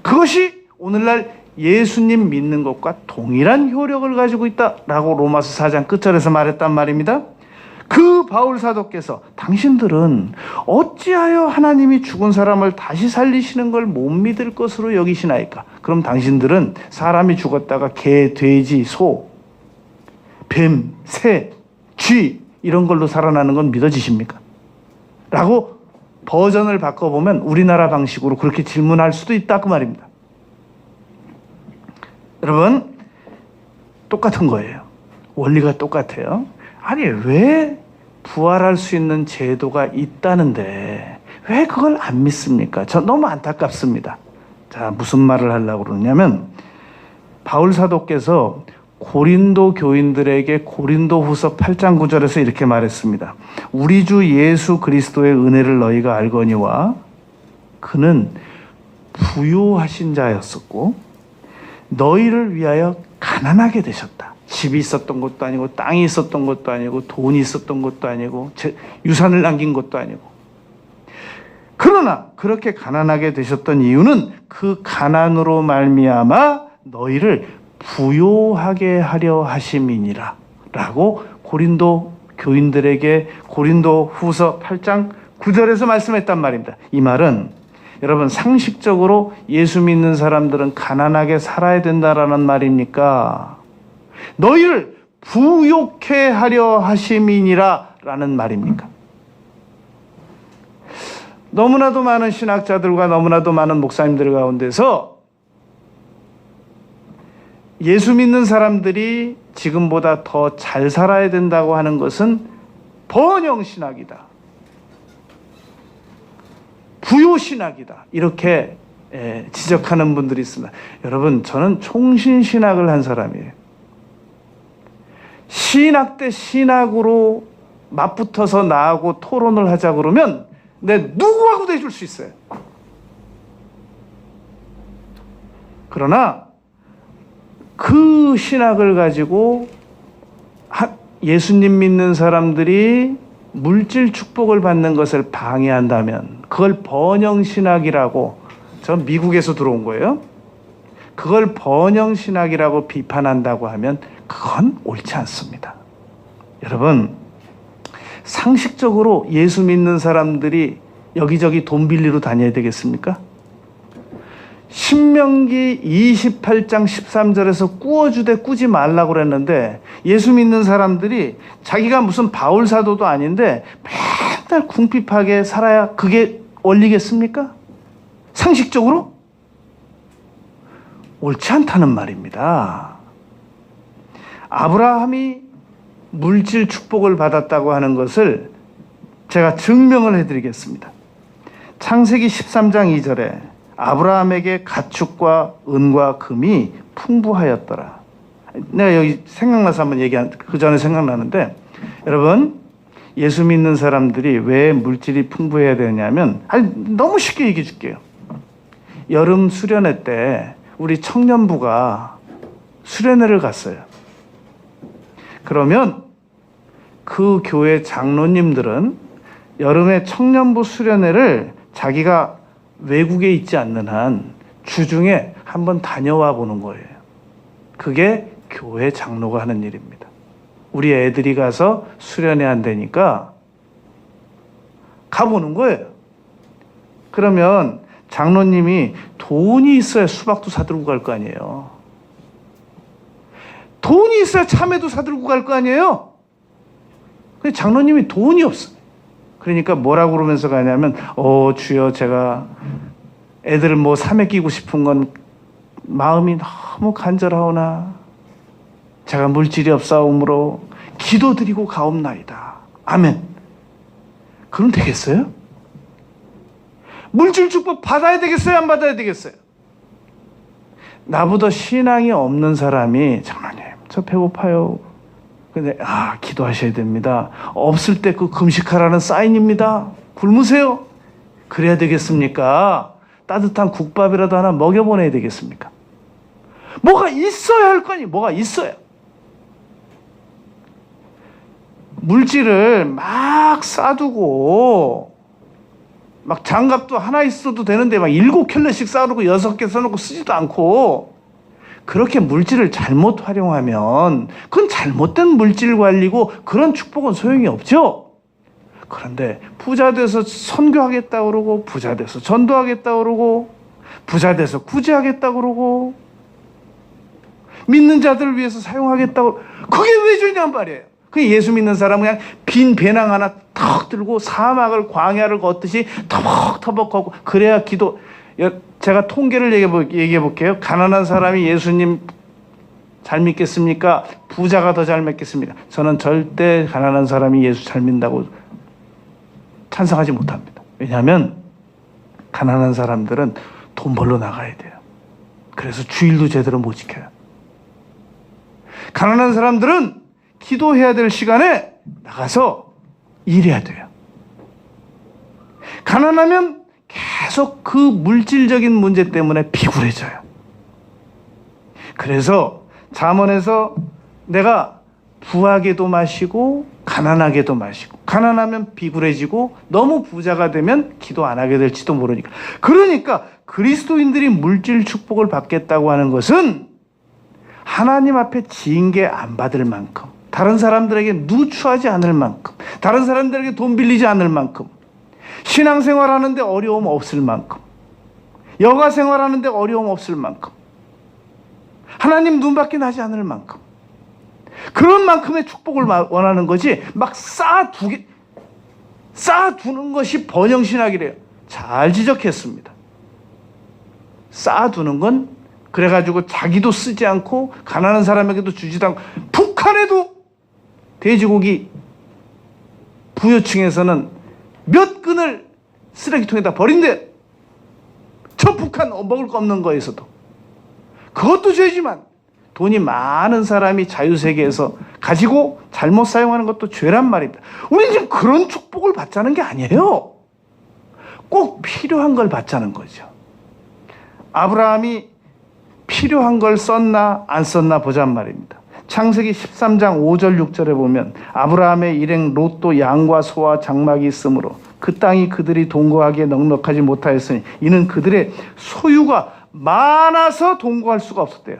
그것이 오늘날 예수님 믿는 것과 동일한 효력을 가지고 있다라고 로마서 4장 끝절에서 말했단 말입니다. 그 바울 사도께서 당신들은 어찌하여 하나님이 죽은 사람을 다시 살리시는 걸 못 믿을 것으로 여기시나이까? 그럼 당신들은 사람이 죽었다가 개, 돼지, 소, 뱀, 새, 쥐 이런 걸로 살아나는 건 믿어지십니까? 라고 버전을 바꿔보면 우리나라 방식으로 그렇게 질문할 수도 있다 그 말입니다. 여러분, 똑같은 거예요. 원리가 똑같아요. 아니 왜 부활할 수 있는 제도가 있다는데 왜 그걸 안 믿습니까? 저 너무 안타깝습니다. 자, 무슨 말을 하려고 그러냐면 바울 사도께서 고린도 교인들에게 고린도후서 8장 9절에서 이렇게 말했습니다. 우리 주 예수 그리스도의 은혜를 너희가 알거니와 그는 부요하신 자였었고 너희를 위하여 가난하게 되셨다. 집이 있었던 것도 아니고 땅이 있었던 것도 아니고 돈이 있었던 것도 아니고 유산을 남긴 것도 아니고, 그러나 그렇게 가난하게 되셨던 이유는 그 가난으로 말미암아 너희를 부요하게 하려 하심이니라 라고 고린도 교인들에게 고린도후서 8장 9절에서 말씀했단 말입니다. 이 말은 여러분 상식적으로 예수 믿는 사람들은 가난하게 살아야 된다라는 말입니까? 너희를 부욕해 하려 하심이니라 라는 말입니까? 너무나도 많은 신학자들과 너무나도 많은 목사님들 가운데서 예수 믿는 사람들이 지금보다 더 잘 살아야 된다고 하는 것은 번영신학이다, 부요신학이다, 이렇게 지적하는 분들이 있습니다. 여러분, 저는 총신신학을 한 사람이에요. 신학 대 신학으로 맞붙어서 나하고 토론을 하자 그러면 내 누구하고도 해줄 수 있어요. 그러나 그 신학을 가지고 예수님 믿는 사람들이 물질 축복을 받는 것을 방해한다면 그걸 번영신학이라고, 전 미국에서 들어온 거예요. 그걸 번영신학이라고 비판한다고 하면 그건 옳지 않습니다. 여러분, 상식적으로 예수 믿는 사람들이 여기저기 돈 빌리러 다녀야 되겠습니까? 신명기 28장 13절에서 꾸어주되 꾸지 말라고 그랬는데 예수 믿는 사람들이 자기가 무슨 바울 사도도 아닌데 맨날 궁핍하게 살아야 그게 원리겠습니까? 상식적으로? 옳지 않다는 말입니다. 아브라함이 물질 축복을 받았다고 하는 것을 제가 증명을 해드리겠습니다. 창세기 13장 2절에 아브라함에게 가축과 은과 금이 풍부하였더라. 내가 여기 생각나서 한번 그 전에 생각나는데, 여러분, 예수 믿는 사람들이 왜 물질이 풍부해야 되냐면, 너무 쉽게 얘기해 줄게요. 여름 수련회 때 우리 청년부가 수련회를 갔어요. 그러면 그 교회 장로님들은 여름에 청년부 수련회를 자기가 외국에 있지 않는 한 주중에 한번 다녀와 보는 거예요. 그게 교회 장로가 하는 일입니다. 우리 애들이 가서 수련회 한다니까 가보는 거예요. 그러면 장로님이 돈이 있어야 수박도 사들고 갈 거 아니에요. 돈이 있어야 참외도 사들고 갈 거 아니에요. 근데 장로님이 돈이 없어요. 그러니까 뭐라고 그러면서 가냐면, 주여, 제가 애들을 뭐 삼에 끼고 싶은 건 마음이 너무 간절하오나 제가 물질이 없사오므로 기도드리고 가옵나이다. 아멘. 그럼 되겠어요? 물질 축복 받아야 되겠어요? 안 받아야 되겠어요? 나보다 신앙이 없는 사람이, 장로님, 저 배고파요. 근데 기도하셔야 됩니다. 없을 때 그 금식하라는 사인입니다. 굶으세요. 그래야 되겠습니까? 따뜻한 국밥이라도 하나 먹여보내야 되겠습니까? 뭐가 있어야 할 거 아니에요. 뭐가 있어야. 물질을 막 싸두고 막 장갑도 하나 있어도 되는데 막 7켤레씩 싸두고 6개 써놓고 쓰지도 않고, 그렇게 물질을 잘못 활용하면 그건 잘못된 물질 관리고 그런 축복은 소용이 없죠. 그런데 부자 돼서 선교하겠다 그러고, 부자 돼서 전도하겠다 그러고, 부자 돼서 구제하겠다 그러고, 믿는 자들을 위해서 사용하겠다고, 그게 왜 주냐 말이에요. 그 예수 믿는 사람은 그냥 빈 배낭 하나 턱 들고 사막을, 광야를 걷듯이 터벅터벅하고, 그래야 기도. 제가 통계를 얘기해 볼게요. 가난한 사람이 예수님 잘 믿겠습니까? 부자가 더 잘 믿겠습니까? 저는 절대 가난한 사람이 예수 잘 믿는다고 찬성하지 못합니다. 왜냐하면 가난한 사람들은 돈 벌러 나가야 돼요. 그래서 주일도 제대로 못 지켜요. 가난한 사람들은 기도해야 될 시간에 나가서 일해야 돼요. 가난하면 계속 그 물질적인 문제 때문에 비굴해져요. 그래서 잠언에서 내가 부하게도 마시고 가난하게도 마시고, 가난하면 비굴해지고 너무 부자가 되면 기도 안 하게 될지도 모르니까. 그러니까 그리스도인들이 물질 축복을 받겠다고 하는 것은 하나님 앞에 징계 안 받을 만큼, 다른 사람들에게 누추하지 않을 만큼, 다른 사람들에게 돈 빌리지 않을 만큼, 신앙생활 하는데 어려움 없을 만큼, 여가 생활하는데 어려움 없을 만큼, 하나님 눈밖에 나지 않을 만큼, 그런 만큼의 축복을 원하는 거지, 막 쌓아두는 것이 번영신학이래요. 잘 지적했습니다. 쌓아두는 건 그래가지고 자기도 쓰지 않고 가난한 사람에게도 주지도 않고, 북한에도 돼지고기 부여층에서는 몇 근을 쓰레기통에다 버린대. 저 북한 먹을 거 없는 거에서도. 그것도 죄지만 돈이 많은 사람이 자유세계에서 가지고 잘못 사용하는 것도 죄란 말입니다. 우리는 지금 그런 축복을 받자는 게 아니에요. 꼭 필요한 걸 받자는 거죠. 아브라함이 필요한 걸 썼나 안 썼나 보잔 말입니다. 창세기 13장 5절 6절에 보면 아브라함의 일행 롯도 양과 소와 장막이 있으므로 그 땅이 그들이 동거하기에 넉넉하지 못하였으니 이는 그들의 소유가 많아서 동거할 수가 없었대요.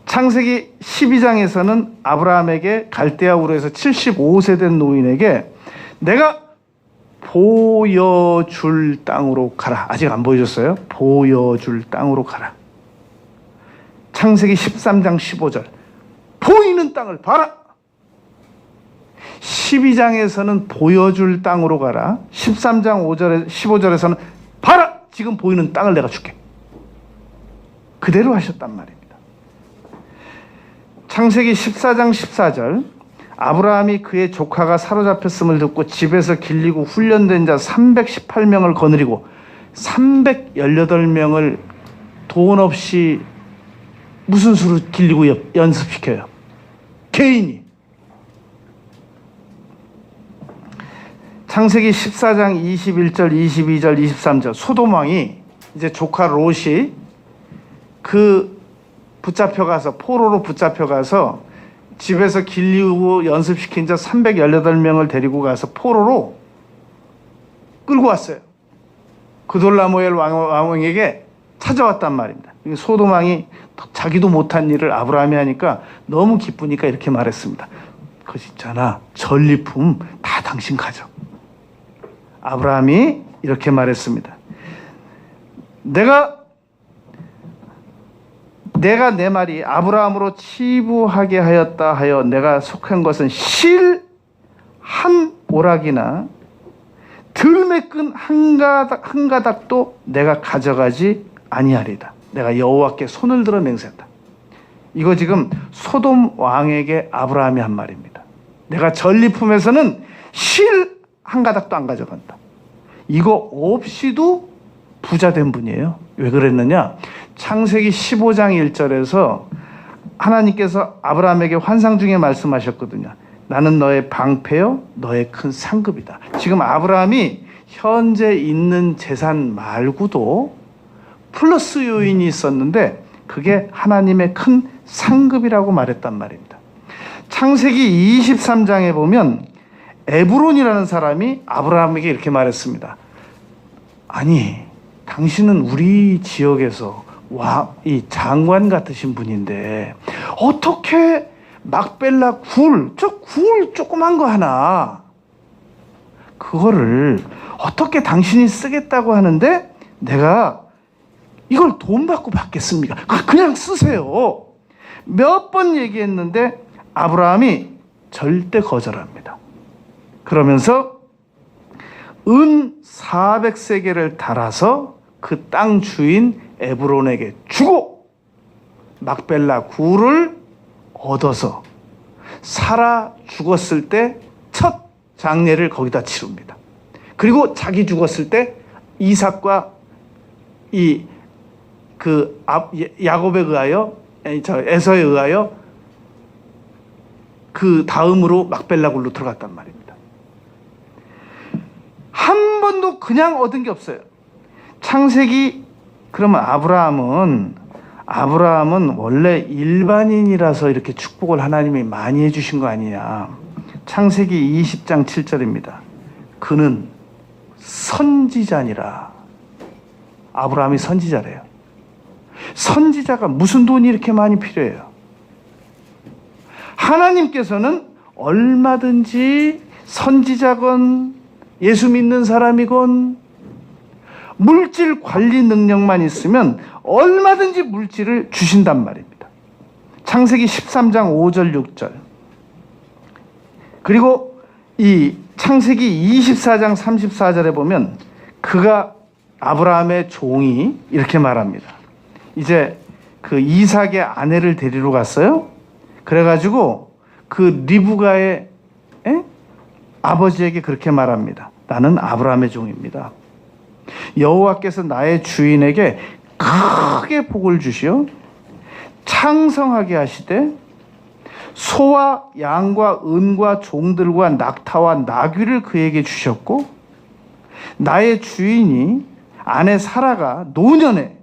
창세기 12장에서는 아브라함에게 갈대아 우르에서 75세 된 노인에게 내가 보여줄 땅으로 가라. 아직 안 보여줬어요? 보여줄 땅으로 가라. 창세기 13장 15절 보이는 땅을 봐라. 12장에서는 보여줄 땅으로 가라. 13장 5절에 15절에서는 봐라. 지금 보이는 땅을 내가 줄게. 그대로 하셨단 말입니다. 창세기 14장 14절 아브라함이 그의 조카가 사로잡혔음을 듣고 집에서 길리고 훈련된 자 318명을 거느리고 318명을 돈 없이 무슨 수로 길리고 연습시켜요? 개인이. 창세기 14장 21절, 22절, 23절 소돔 왕이 이제 조카 롯이 그 붙잡혀가서 포로로 붙잡혀가서 집에서 길리고 연습시킨 자 318명을 데리고 가서 포로로 끌고 왔어요. 그돌라모엘 왕에게 찾아왔단 말입니다. 소돔 왕이 자기도 못한 일을 아브라함이 하니까 너무 기쁘니까 이렇게 말했습니다. 그것 있잖아, 전리품 다 당신 가져. 아브라함이 이렇게 말했습니다. 내가 내 말이 아브라함으로 치부하게 하였다 하여 내가 속한 것은 실 한 오락이나 들매끈 한 가닥도 내가 가져가지 아니하리다. 내가 여호와께 손을 들어 맹세한다. 이거 지금 소돔 왕에게 아브라함이 한 말입니다. 내가 전리품에서는 실 한 가닥도 안 가져간다. 이거 없이도 부자 된 분이에요. 왜 그랬느냐? 창세기 15장 1절에서 하나님께서 아브라함에게 환상 중에 말씀하셨거든요. 나는 너의 방패요 너의 큰 상급이다. 지금 아브라함이 현재 있는 재산 말고도 플러스 요인이 있었는데 그게 하나님의 큰 상급이라고 말했단 말입니다. 창세기 23장에 보면 에브론이라는 사람이 아브라함에게 이렇게 말했습니다. 아니, 당신은 우리 지역에서 이 장관 같으신 분인데 어떻게 막벨라 굴 조그만 거 하나 그거를 어떻게 당신이 쓰겠다고 하는데 내가 이걸 돈 받고 받겠습니까? 그냥 쓰세요. 몇 번 얘기했는데 아브라함이 절대 거절합니다. 그러면서 은 400세겔을 달아서 그 땅 주인 에브론에게 주고 막벨라 굴을 얻어서 사라 죽었을 때 첫 장례를 거기다 치릅니다. 그리고 자기 죽었을 때 이삭과 야곱에 의하여, 에서에 의하여 그 다음으로 막벨라 굴로 들어갔단 말입니다. 한 번도 그냥 얻은 게 없어요. 창세기, 그러면 아브라함은 원래 일반인이라서 이렇게 축복을 하나님이 많이 해주신 거 아니냐. 창세기 20장 7절입니다. 그는 선지자니라. 아브라함이 선지자래요. 선지자가 무슨 돈이 이렇게 많이 필요해요? 하나님께서는 얼마든지 선지자건 예수 믿는 사람이건 물질 관리 능력만 있으면 얼마든지 물질을 주신단 말입니다. 창세기 13장 5절 6절, 그리고 이 창세기 24장 34절에 보면 그가, 아브라함의 종이 이렇게 말합니다. 이제 그 이삭의 아내를 데리러 갔어요. 그래가지고 그 리브가의 아버지에게 그렇게 말합니다. 나는 아브라함의 종입니다. 여호와께서 나의 주인에게 크게 복을 주시어 창성하게 하시되 소와 양과 은과 종들과 낙타와 나귀를 그에게 주셨고, 나의 주인이 아내 사라가 노년에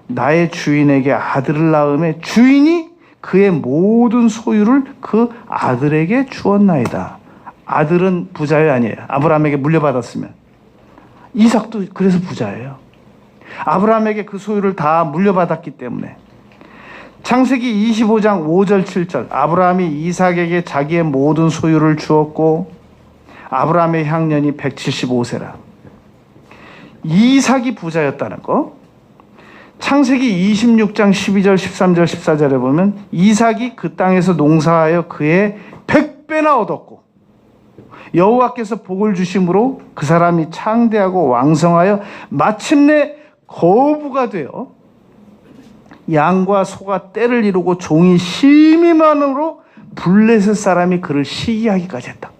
나의 주인에게 아들을 낳음에 주인이 그의 모든 소유를 그 아들에게 주었나이다. 아들은 부자예요, 아니에요? 아브라함에게 물려받았으면. 이삭도 그래서 부자예요. 아브라함에게 그 소유를 다 물려받았기 때문에. 창세기 25장 5절 7절, 아브라함이 이삭에게 자기의 모든 소유를 주었고 아브라함의 향년이 175세라. 이삭이 부자였다는 거. 창세기 26장 12절 13절 14절에 보면 이삭이 그 땅에서 농사하여 그의 100배나 얻었고 여호와께서 복을 주심으로 그 사람이 창대하고 왕성하여 마침내 거부가 되어 양과 소가 떼를 이루고 종이 심히 많으므로 블레셋 사람이 그를 시기하기까지 했다.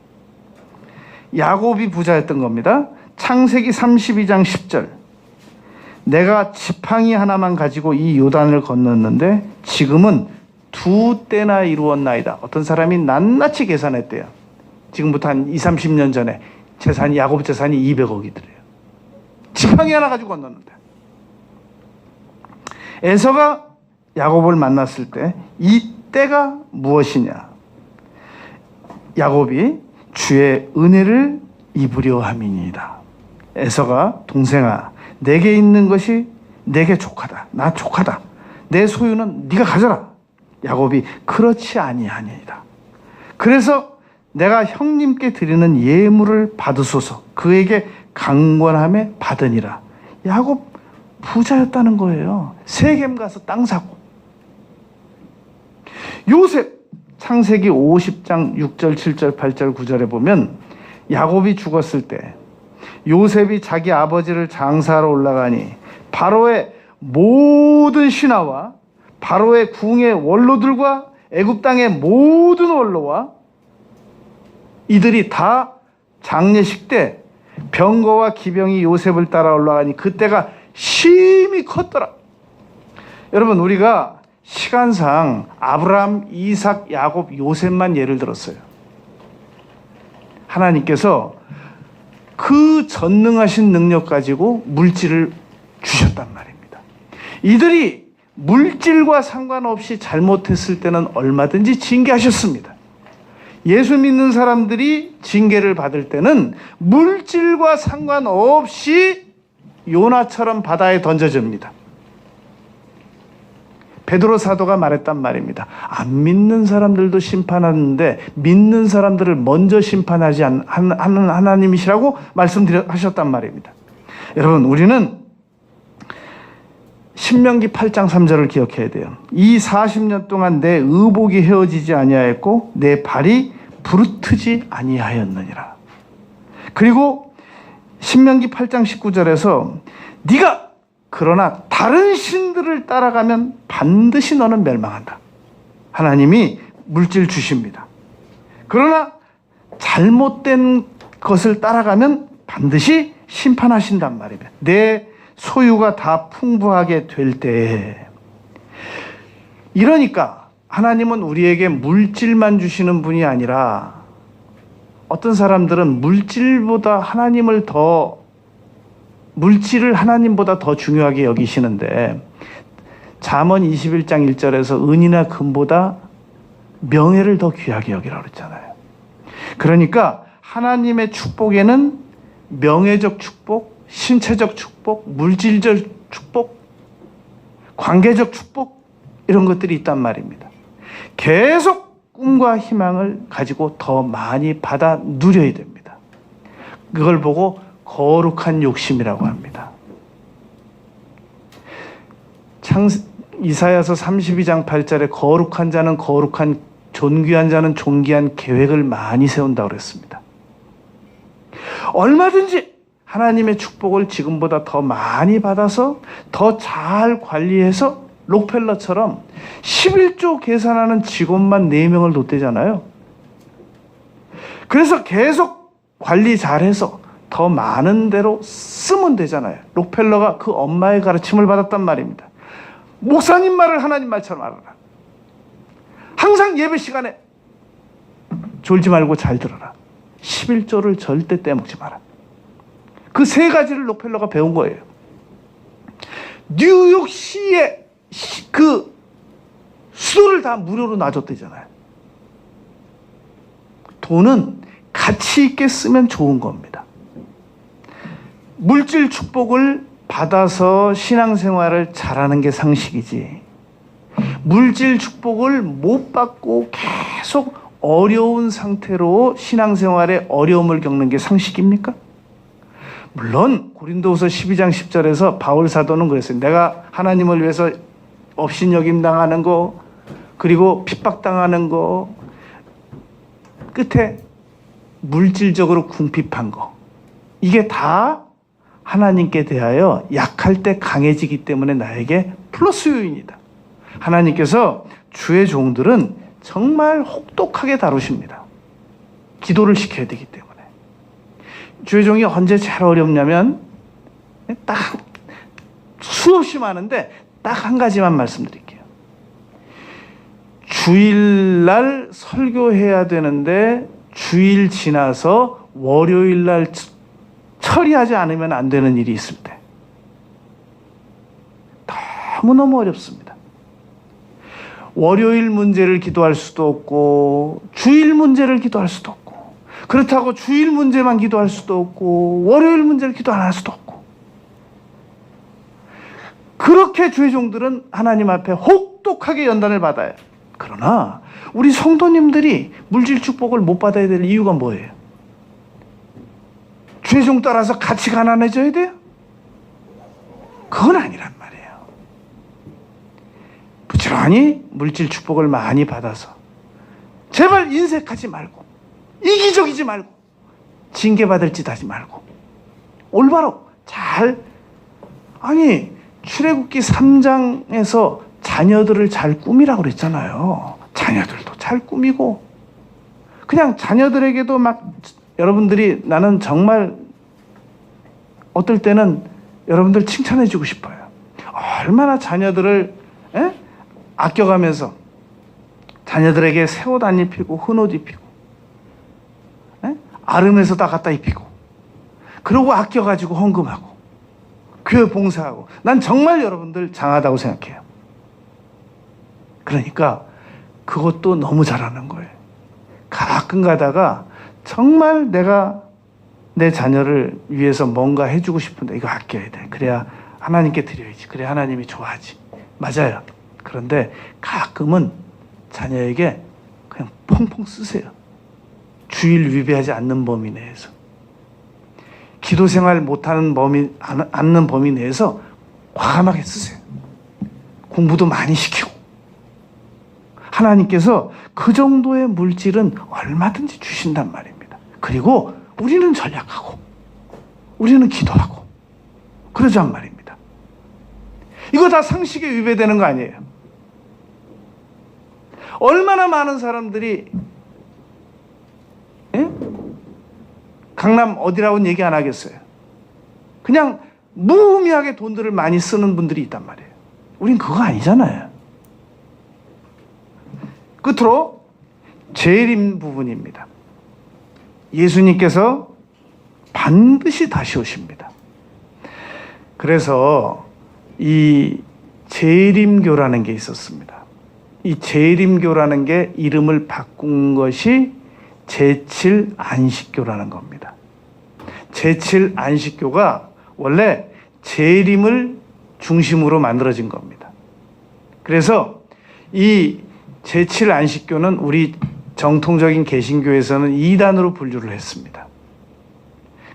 야곱이 부자였던 겁니다. 창세기 32장 10절, 내가 지팡이 하나만 가지고 이 요단을 건넜는데 지금은 2때나 이루었나이다. 어떤 사람이 낱낱이 계산했대요. 지금부터 한 20-30년 전에 야곱 재산이 200억이더래요. 지팡이 하나 가지고 건넜는데. 에서가 야곱을 만났을 때 이 때가 무엇이냐? 야곱이 주의 은혜를 입으려 함이니이다. 에서가 동생아, 내게 있는 것이 내게 족하다. 나 족하다. 내 소유는 네가 가져라. 야곱이 그렇지 아니하니이다. 그래서 내가 형님께 드리는 예물을 받으소서. 그에게 강권함에 받으니라. 야곱 부자였다는 거예요. 세겜 가서 땅 사고. 요셉, 창세기 50장 6절 7절 8절 9절에 보면 야곱이 죽었을 때 요셉이 자기 아버지를 장사하러 올라가니 바로의 모든 신하와 바로의 궁의 원로들과 애굽 땅의 모든 원로와 이들이 다 장례식 때 병거와 기병이 요셉을 따라 올라가니 그때가 심히 컸더라. 여러분, 우리가 시간상 아브라함, 이삭, 야곱, 요셉만 예를 들었어요. 하나님께서 그 전능하신 능력 가지고 물질을 주셨단 말입니다. 이들이 물질과 상관없이 잘못했을 때는 얼마든지 징계하셨습니다. 예수 믿는 사람들이 징계를 받을 때는 물질과 상관없이 요나처럼 바다에 던져집니다. 베드로 사도가 말했단 말입니다. 안 믿는 사람들도 심판하는데 믿는 사람들을 먼저 심판하지 않는 하나님이시라고 말씀하셨단 말입니다. 여러분, 우리는 신명기 8장 3절을 기억해야 돼요. 이 40년 동안 내 의복이 헤어지지 아니하였고 내 발이 부르트지 아니하였느니라. 그리고 신명기 8장 19절에서 네가 그러나 다른 신들을 따라가면 반드시 너는 멸망한다. 하나님이 물질 주십니다. 그러나 잘못된 것을 따라가면 반드시 심판하신단 말입니다. 내 소유가 다 풍부하게 될 때에. 이러니까 하나님은 우리에게 물질만 주시는 분이 아니라, 어떤 사람들은 물질을 하나님보다 더 중요하게 여기시는데, 잠언 21장 1절에서 은이나 금보다 명예를 더 귀하게 여기라고 그랬잖아요. 그러니까 하나님의 축복에는 명예적 축복, 신체적 축복, 물질적 축복, 관계적 축복, 이런 것들이 있단 말입니다. 계속 꿈과 희망을 가지고 더 많이 받아 누려야 됩니다. 그걸 보고 거룩한 욕심이라고 합니다. 이사야서 32장 8절에 거룩한 자는 거룩한, 존귀한 자는 존귀한 계획을 많이 세운다고 그랬습니다. 얼마든지 하나님의 축복을 지금보다 더 많이 받아서 더 잘 관리해서, 록펠러처럼 11조 계산하는 직원만 4명을 뒀대잖아요. 그래서 계속 관리 잘해서 더 많은 대로 쓰면 되잖아요. 록펠러가 그 엄마의 가르침을 받았단 말입니다. 목사님 말을 하나님 말처럼 알아라. 항상 예배 시간에 졸지 말고 잘 들어라. 11조를 절대 떼먹지 마라. 그 3가지를 록펠러가 배운 거예요. 뉴욕시에 그 수도를 다 무료로 놔줬대잖아요. 돈은 가치 있게 쓰면 좋은 겁니다. 물질 축복을 받아서 신앙생활을 잘하는 게 상식이지, 물질 축복을 못 받고 계속 어려운 상태로 신앙생활에 어려움을 겪는 게 상식입니까? 물론 고린도후서 12장 10절에서 바울 사도는 그랬어요. 내가 하나님을 위해서 업신여김 당하는 거, 그리고 핍박당하는 거, 끝에 물질적으로 궁핍한 거, 이게 다 하나님께 대하여 약할 때 강해지기 때문에 나에게 플러스 요인이다. 하나님께서 주의 종들은 정말 혹독하게 다루십니다. 기도를 시켜야 되기 때문에. 주의 종이 언제 제일 어렵냐면, 딱 수없이 많은데 딱 한 가지만 말씀드릴게요. 주일날 설교해야 되는데 주일 지나서 월요일날 처리하지 않으면 안 되는 일이 있을 때. 너무너무 어렵습니다. 월요일 문제를 기도할 수도 없고, 주일 문제를 기도할 수도 없고, 그렇다고 주일 문제만 기도할 수도 없고, 월요일 문제를 기도 안 할 수도 없고. 그렇게 주의 종들은 하나님 앞에 혹독하게 연단을 받아요. 그러나 우리 성도님들이 물질 축복을 못 받아야 될 이유가 뭐예요? 주의 종 따라서 같이 가난해져야 돼요? 그건 아니란 말이에요. 부지런히 물질 축복을 많이 받아서 제발 인색하지 말고, 이기적이지 말고, 징계받을 짓 하지 말고, 올바로 잘, 아니 출애굽기 3장에서 자녀들을 잘 꾸미라고 그랬잖아요. 자녀들도 잘 꾸미고, 그냥 자녀들에게도 막, 여러분들이, 나는 정말 어떨 때는 여러분들 칭찬해 주고 싶어요. 얼마나 자녀들을 아껴가면서 자녀들에게 새 옷 안 입히고 흔옷 입히고 아름에서 다 갖다 입히고, 그러고 아껴가지고 헌금하고 교회 봉사하고, 난 정말 여러분들 장하다고 생각해요. 그러니까 그것도 너무 잘하는 거예요. 가끔 가다가 정말 내가 내 자녀를 위해서 뭔가 해주고 싶은데 이거 아껴야 돼. 그래야 하나님께 드려야지. 그래야 하나님이 좋아하지. 맞아요. 그런데 가끔은 자녀에게 그냥 펑펑 쓰세요. 주일 위배하지 않는 범위 내에서, 기도 생활 못하는 않는 범위 내에서 과감하게 쓰세요. 공부도 많이 시키고. 하나님께서 그 정도의 물질은 얼마든지 주신단 말입니다. 그리고 우리는 전략하고, 우리는 기도하고, 그러자는 말입니다. 이거 다 상식에 위배되는 거 아니에요? 얼마나 많은 사람들이 예? 강남 어디라고는 얘기 안 하겠어요. 그냥 무의미하게 돈들을 많이 쓰는 분들이 있단 말이에요. 우린 그거 아니잖아요. 끝으로 재림 부분입니다. 예수님께서 반드시 다시 오십니다. 그래서 이 재림교라는 게 있었습니다. 이 재림교라는 게 이름을 바꾼 것이 제7 안식교라는 겁니다. 제7 안식교가 원래 재림을 중심으로 만들어진 겁니다. 그래서 이 제7 안식교는 우리 정통적인 개신교에서는 2단으로 분류를 했습니다.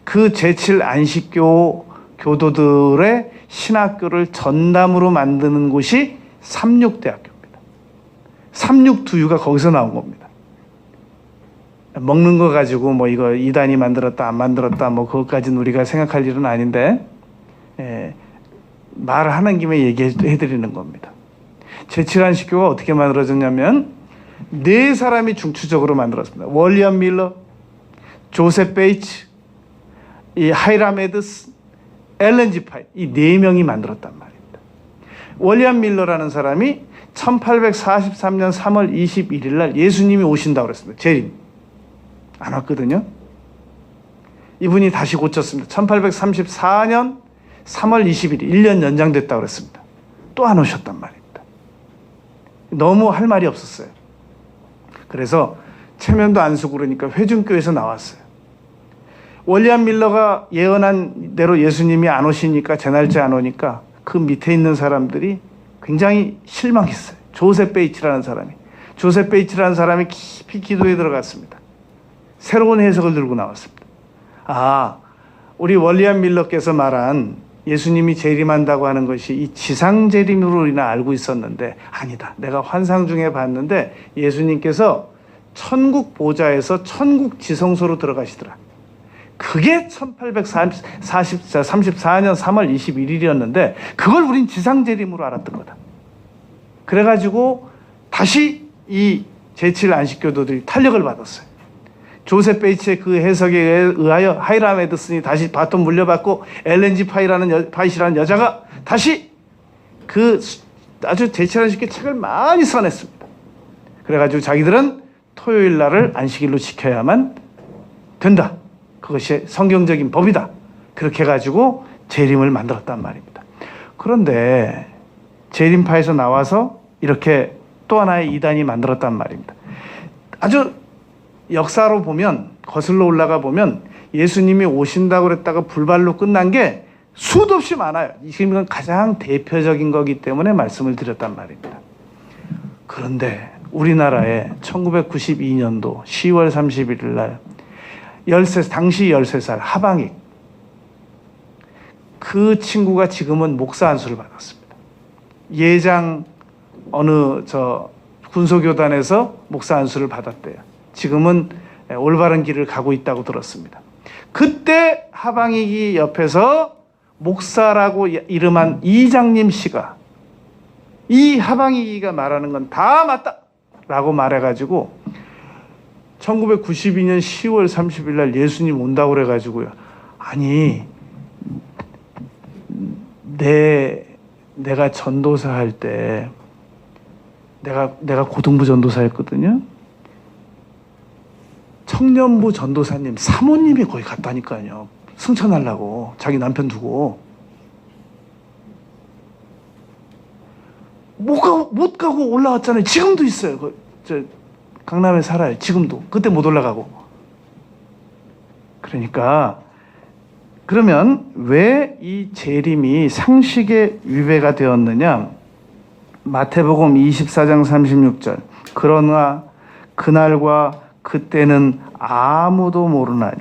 그 제7 안식교 교도들의 신학교를 전담으로 만드는 곳이 삼육대학교입니다. 삼육두유가 거기서 나온 겁니다. 먹는 거 가지고 뭐 이거 2단이 만들었다 안 만들었다 뭐 그것까지는 우리가 생각할 일은 아닌데 말하는 김에 얘기해 드리는 겁니다. 제7 안식교가 어떻게 만들어졌냐면 4사람이 중추적으로 만들었습니다. 월리엄 밀러, 조셉 베이츠, 이 하이람 에드스, 엘렌 G. 화이트, 이 4명이 만들었단 말입니다. 월리엄 밀러라는 사람이 1843년 3월 21일 날 예수님이 오신다고 그랬습니다. 재림. 안 왔거든요. 이분이 다시 고쳤습니다. 1834년 3월 21일, 1년 연장됐다고 그랬습니다. 또 안 오셨단 말입니다. 너무 할 말이 없었어요. 그래서 체면도 안 쓰고 그러니까 회중교에서 나왔어요. 월리엄 밀러가 예언한 대로 예수님이 안 오시니까 제 날짜 안 오니까 그 밑에 있는 사람들이 굉장히 실망했어요. 조셉 베이츠라는 사람이 깊이 기도에 들어갔습니다. 새로운 해석을 들고 나왔습니다. 아, 우리 월리엄 밀러께서 말한 예수님이 재림한다고 하는 것이 이 지상 재림으로 인해 알고 있었는데 아니다. 내가 환상 중에 봤는데 예수님께서 천국 보좌에서 천국 지성소로 들어가시더라. 그게 1834년 3월 21일이었는데 그걸 우린 지상 재림으로 알았던 거다. 그래가지고 다시 이 제7 안식교도들이 탄력을 받았어요. 조셉 베이츠의 그 해석에 의하여 하이람 에드슨이 다시 바톤 물려받고 엘렌 G. 화이트라는 여자가 다시 그 아주 제7 안식교 책을 많이 써냈습니다. 그래가지고 자기들은 토요일 날을 안식일로 지켜야만 된다. 그것이 성경적인 법이다. 그렇게 해가지고 재림을 만들었단 말입니다. 그런데 재림파에서 나와서 이렇게 또 하나의 이단이 만들었단 말입니다. 아주 역사로 보면 거슬러 올라가 보면 예수님이 오신다고 그랬다가 불발로 끝난 게 수도 없이 많아요. 이건 가장 대표적인 거기 때문에 말씀을 드렸단 말입니다. 그런데 우리나라에 1992년도 10월 31일 날 당시 13살 하방익 그 친구가 지금은 목사 안수를 받았습니다. 예장 어느 군소교단에서 목사 안수를 받았대요. 지금은 올바른 길을 가고 있다고 들었습니다. 그때 하방익이 옆에서 목사라고 이름한 이장님 씨가 이 하방익이가 말하는 건 다 맞다 라고 말해가지고 1992년 10월 30일 날 예수님 온다고 그래가지고요. 아니 내가 전도사 할 때 내가 고등부 전도사였거든요. 청년부 전도사님 사모님이 거기 갔다니까요. 승천하려고 자기 남편 두고 못 가고 올라왔잖아요. 지금도 있어요. 강남에 살아요. 지금도. 그때 못 올라가고. 그러니까 그러면 왜 이 재림이 상식에 위배가 되었느냐? 마태복음 24장 36절. 그러나 그날과 그때는 아무도 모르나니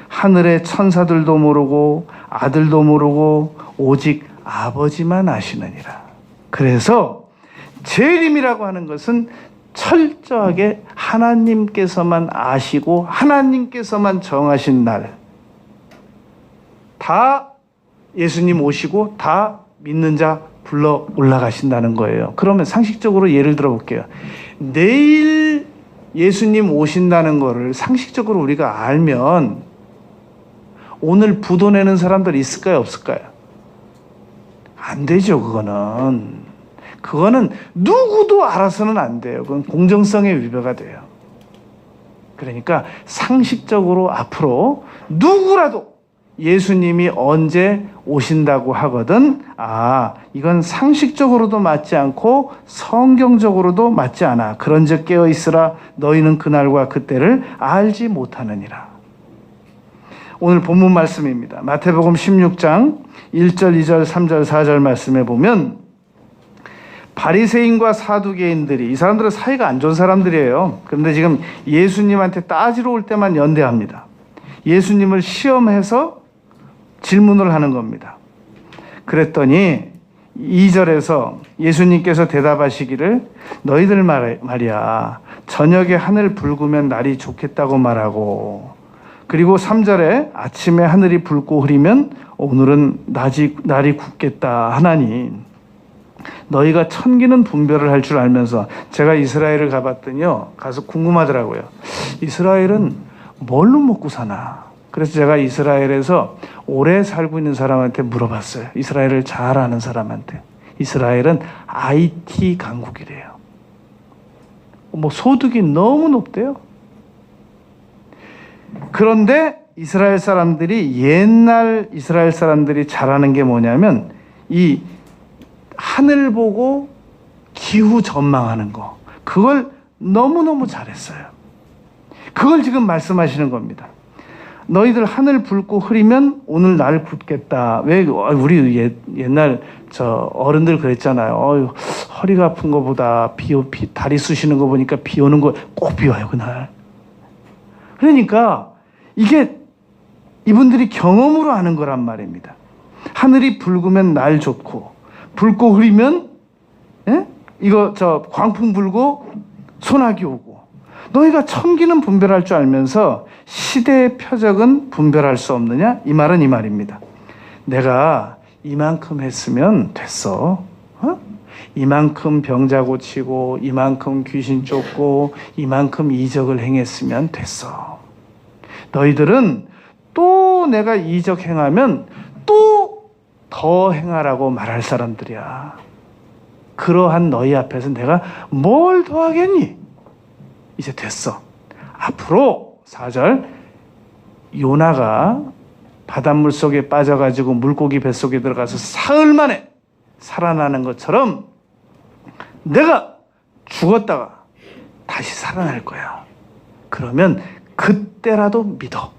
하늘의 천사들도 모르고 아들도 모르고 오직 아버지만 아시느니라. 그래서 재림이라고 하는 것은 철저하게 하나님께서만 아시고 하나님께서만 정하신 날, 다 예수님 오시고 다 믿는 자 불러 올라가신다는 거예요. 그러면 상식적으로 예를 들어 볼게요. 내일 예수님 오신다는 거를 상식적으로 우리가 알면 오늘 부도 내는 사람들 있을까요? 없을까요? 안 되죠. 그거는 누구도 알아서는 안 돼요. 그건 공정성의 위배가 돼요. 그러니까 상식적으로 앞으로 누구라도 예수님이 언제 오신다고 하거든, 이건 상식적으로도 맞지 않고 성경적으로도 맞지 않아. 그런즉 깨어 있으라. 너희는 그날과 그때를 알지 못하느니라. 오늘 본문 말씀입니다. 마태복음 16장 1절, 2절, 3절, 4절 말씀에 보면 바리새인과 사두개인들이, 이 사람들은 사이가 안 좋은 사람들이에요. 그런데 지금 예수님한테 따지러 올 때만 연대합니다. 예수님을 시험해서 질문을 하는 겁니다. 그랬더니 2절에서 예수님께서 대답하시기를 너희들 말이야 저녁에 하늘 붉으면 날이 좋겠다고 말하고, 그리고 3절에 아침에 하늘이 붉고 흐리면 오늘은 날이 굳겠다 하나니 너희가 천기는 분별을 할 줄 알면서. 제가 이스라엘을 가봤더니요, 가서 궁금하더라고요. 이스라엘은 뭘로 먹고 사나? 그래서 제가 이스라엘에서 오래 살고 있는 사람한테 물어봤어요. 이스라엘을 잘 아는 사람한테. 이스라엘은 IT 강국이래요. 소득이 너무 높대요. 그런데 이스라엘 사람들이, 옛날 이스라엘 사람들이 잘하는 게 뭐냐면 이 하늘 보고 기후 전망하는 거, 그걸 너무너무 잘했어요. 그걸 지금 말씀하시는 겁니다. 너희들 하늘 붉고 흐리면 오늘 날 굳겠다. 왜 우리 옛날 저 어른들 그랬잖아요. 허리가 아픈 거보다 다리 쑤시는 거 보니까 비 오는 거 꼭 비 와요 그날. 그러니까 이게 이분들이 경험으로 하는 거란 말입니다. 하늘이 붉으면 날 좋고, 붉고 흐리면 광풍 불고 소나기 오고. 너희가 천기는 분별할 줄 알면서 시대의 표적은 분별할 수 없느냐? 이 말은 이 말입니다. 내가 이만큼 했으면 됐어. 이만큼 병자 고치고, 이만큼 귀신 쫓고, 이만큼 이적을 행했으면 됐어. 너희들은 또 내가 이적 행하면 또 더 행하라고 말할 사람들이야. 그러한 너희 앞에서 내가 뭘 더 하겠니? 이제 됐어. 앞으로 4절, 요나가 바닷물 속에 빠져가지고 물고기 뱃속에 들어가서 사흘 만에 살아나는 것처럼 내가 죽었다가 다시 살아날 거야. 그러면 그때라도 믿어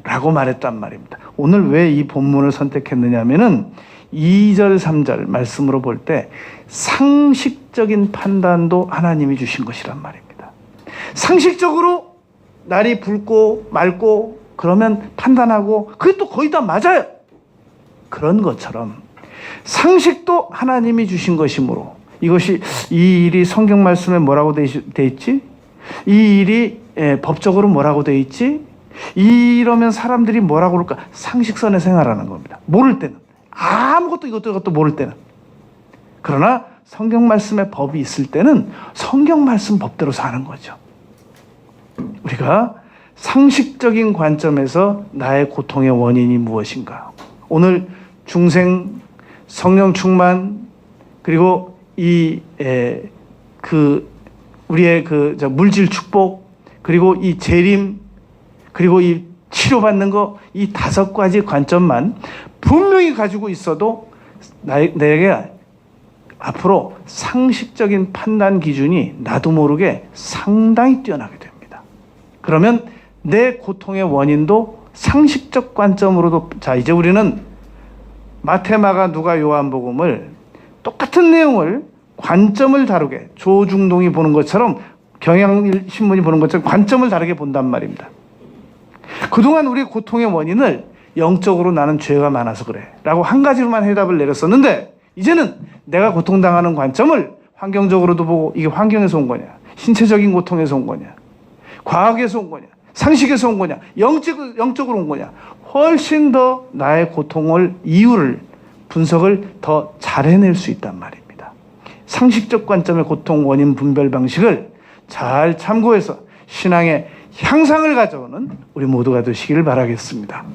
라고 말했단 말입니다. 오늘 왜 이 본문을 선택했느냐 하면은 2절, 3절 말씀으로 볼 때 상식적인 판단도 하나님이 주신 것이란 말입니다. 상식적으로 날이 붉고 맑고 그러면 판단하고 그게 또 거의 다 맞아요. 그런 것처럼 상식도 하나님이 주신 것이므로, 이것이, 이 일이 성경 말씀에 뭐라고 돼 있지? 이 일이 법적으로 뭐라고 돼 있지? 이러면 사람들이 뭐라고 그럴까? 상식선에 생활하는 겁니다. 모를 때는. 아무것도 이것도 모를 때는. 그러나 성경 말씀에 법이 있을 때는 성경 말씀 법대로 사는 거죠. 우리가 상식적인 관점에서 나의 고통의 원인이 무엇인가? 오늘 중생, 성령 충만, 그리고 우리의 물질 축복, 그리고 이 재림, 그리고 이 치료받는 거, 이 5가지 관점만 분명히 가지고 있어도 내게 앞으로 상식적인 판단 기준이 나도 모르게 상당히 뛰어나게 됩니다. 그러면 내 고통의 원인도 상식적 관점으로도, 자, 이제 우리는 마태, 마가, 누가, 요한복음을 똑같은 내용을 관점을 다르게, 조중동이 보는 것처럼, 경향신문이 보는 것처럼 관점을 다르게 본단 말입니다. 그동안 우리 고통의 원인을 영적으로 나는 죄가 많아서 그래 라고 한 가지로만 해답을 내렸었는데, 이제는 내가 고통당하는 관점을 환경적으로도 보고, 이게 환경에서 온 거냐, 신체적인 고통에서 온 거냐, 과학에서 온 거냐, 상식에서 온 거냐, 영적으로 온 거냐, 훨씬 더 나의 고통을, 이유를 분석을 더 잘 해낼 수 있단 말입니다. 상식적 관점의 고통 원인 분별 방식을 잘 참고해서 신앙의 향상을 가져오는 우리 모두가 되시기를 바라겠습니다.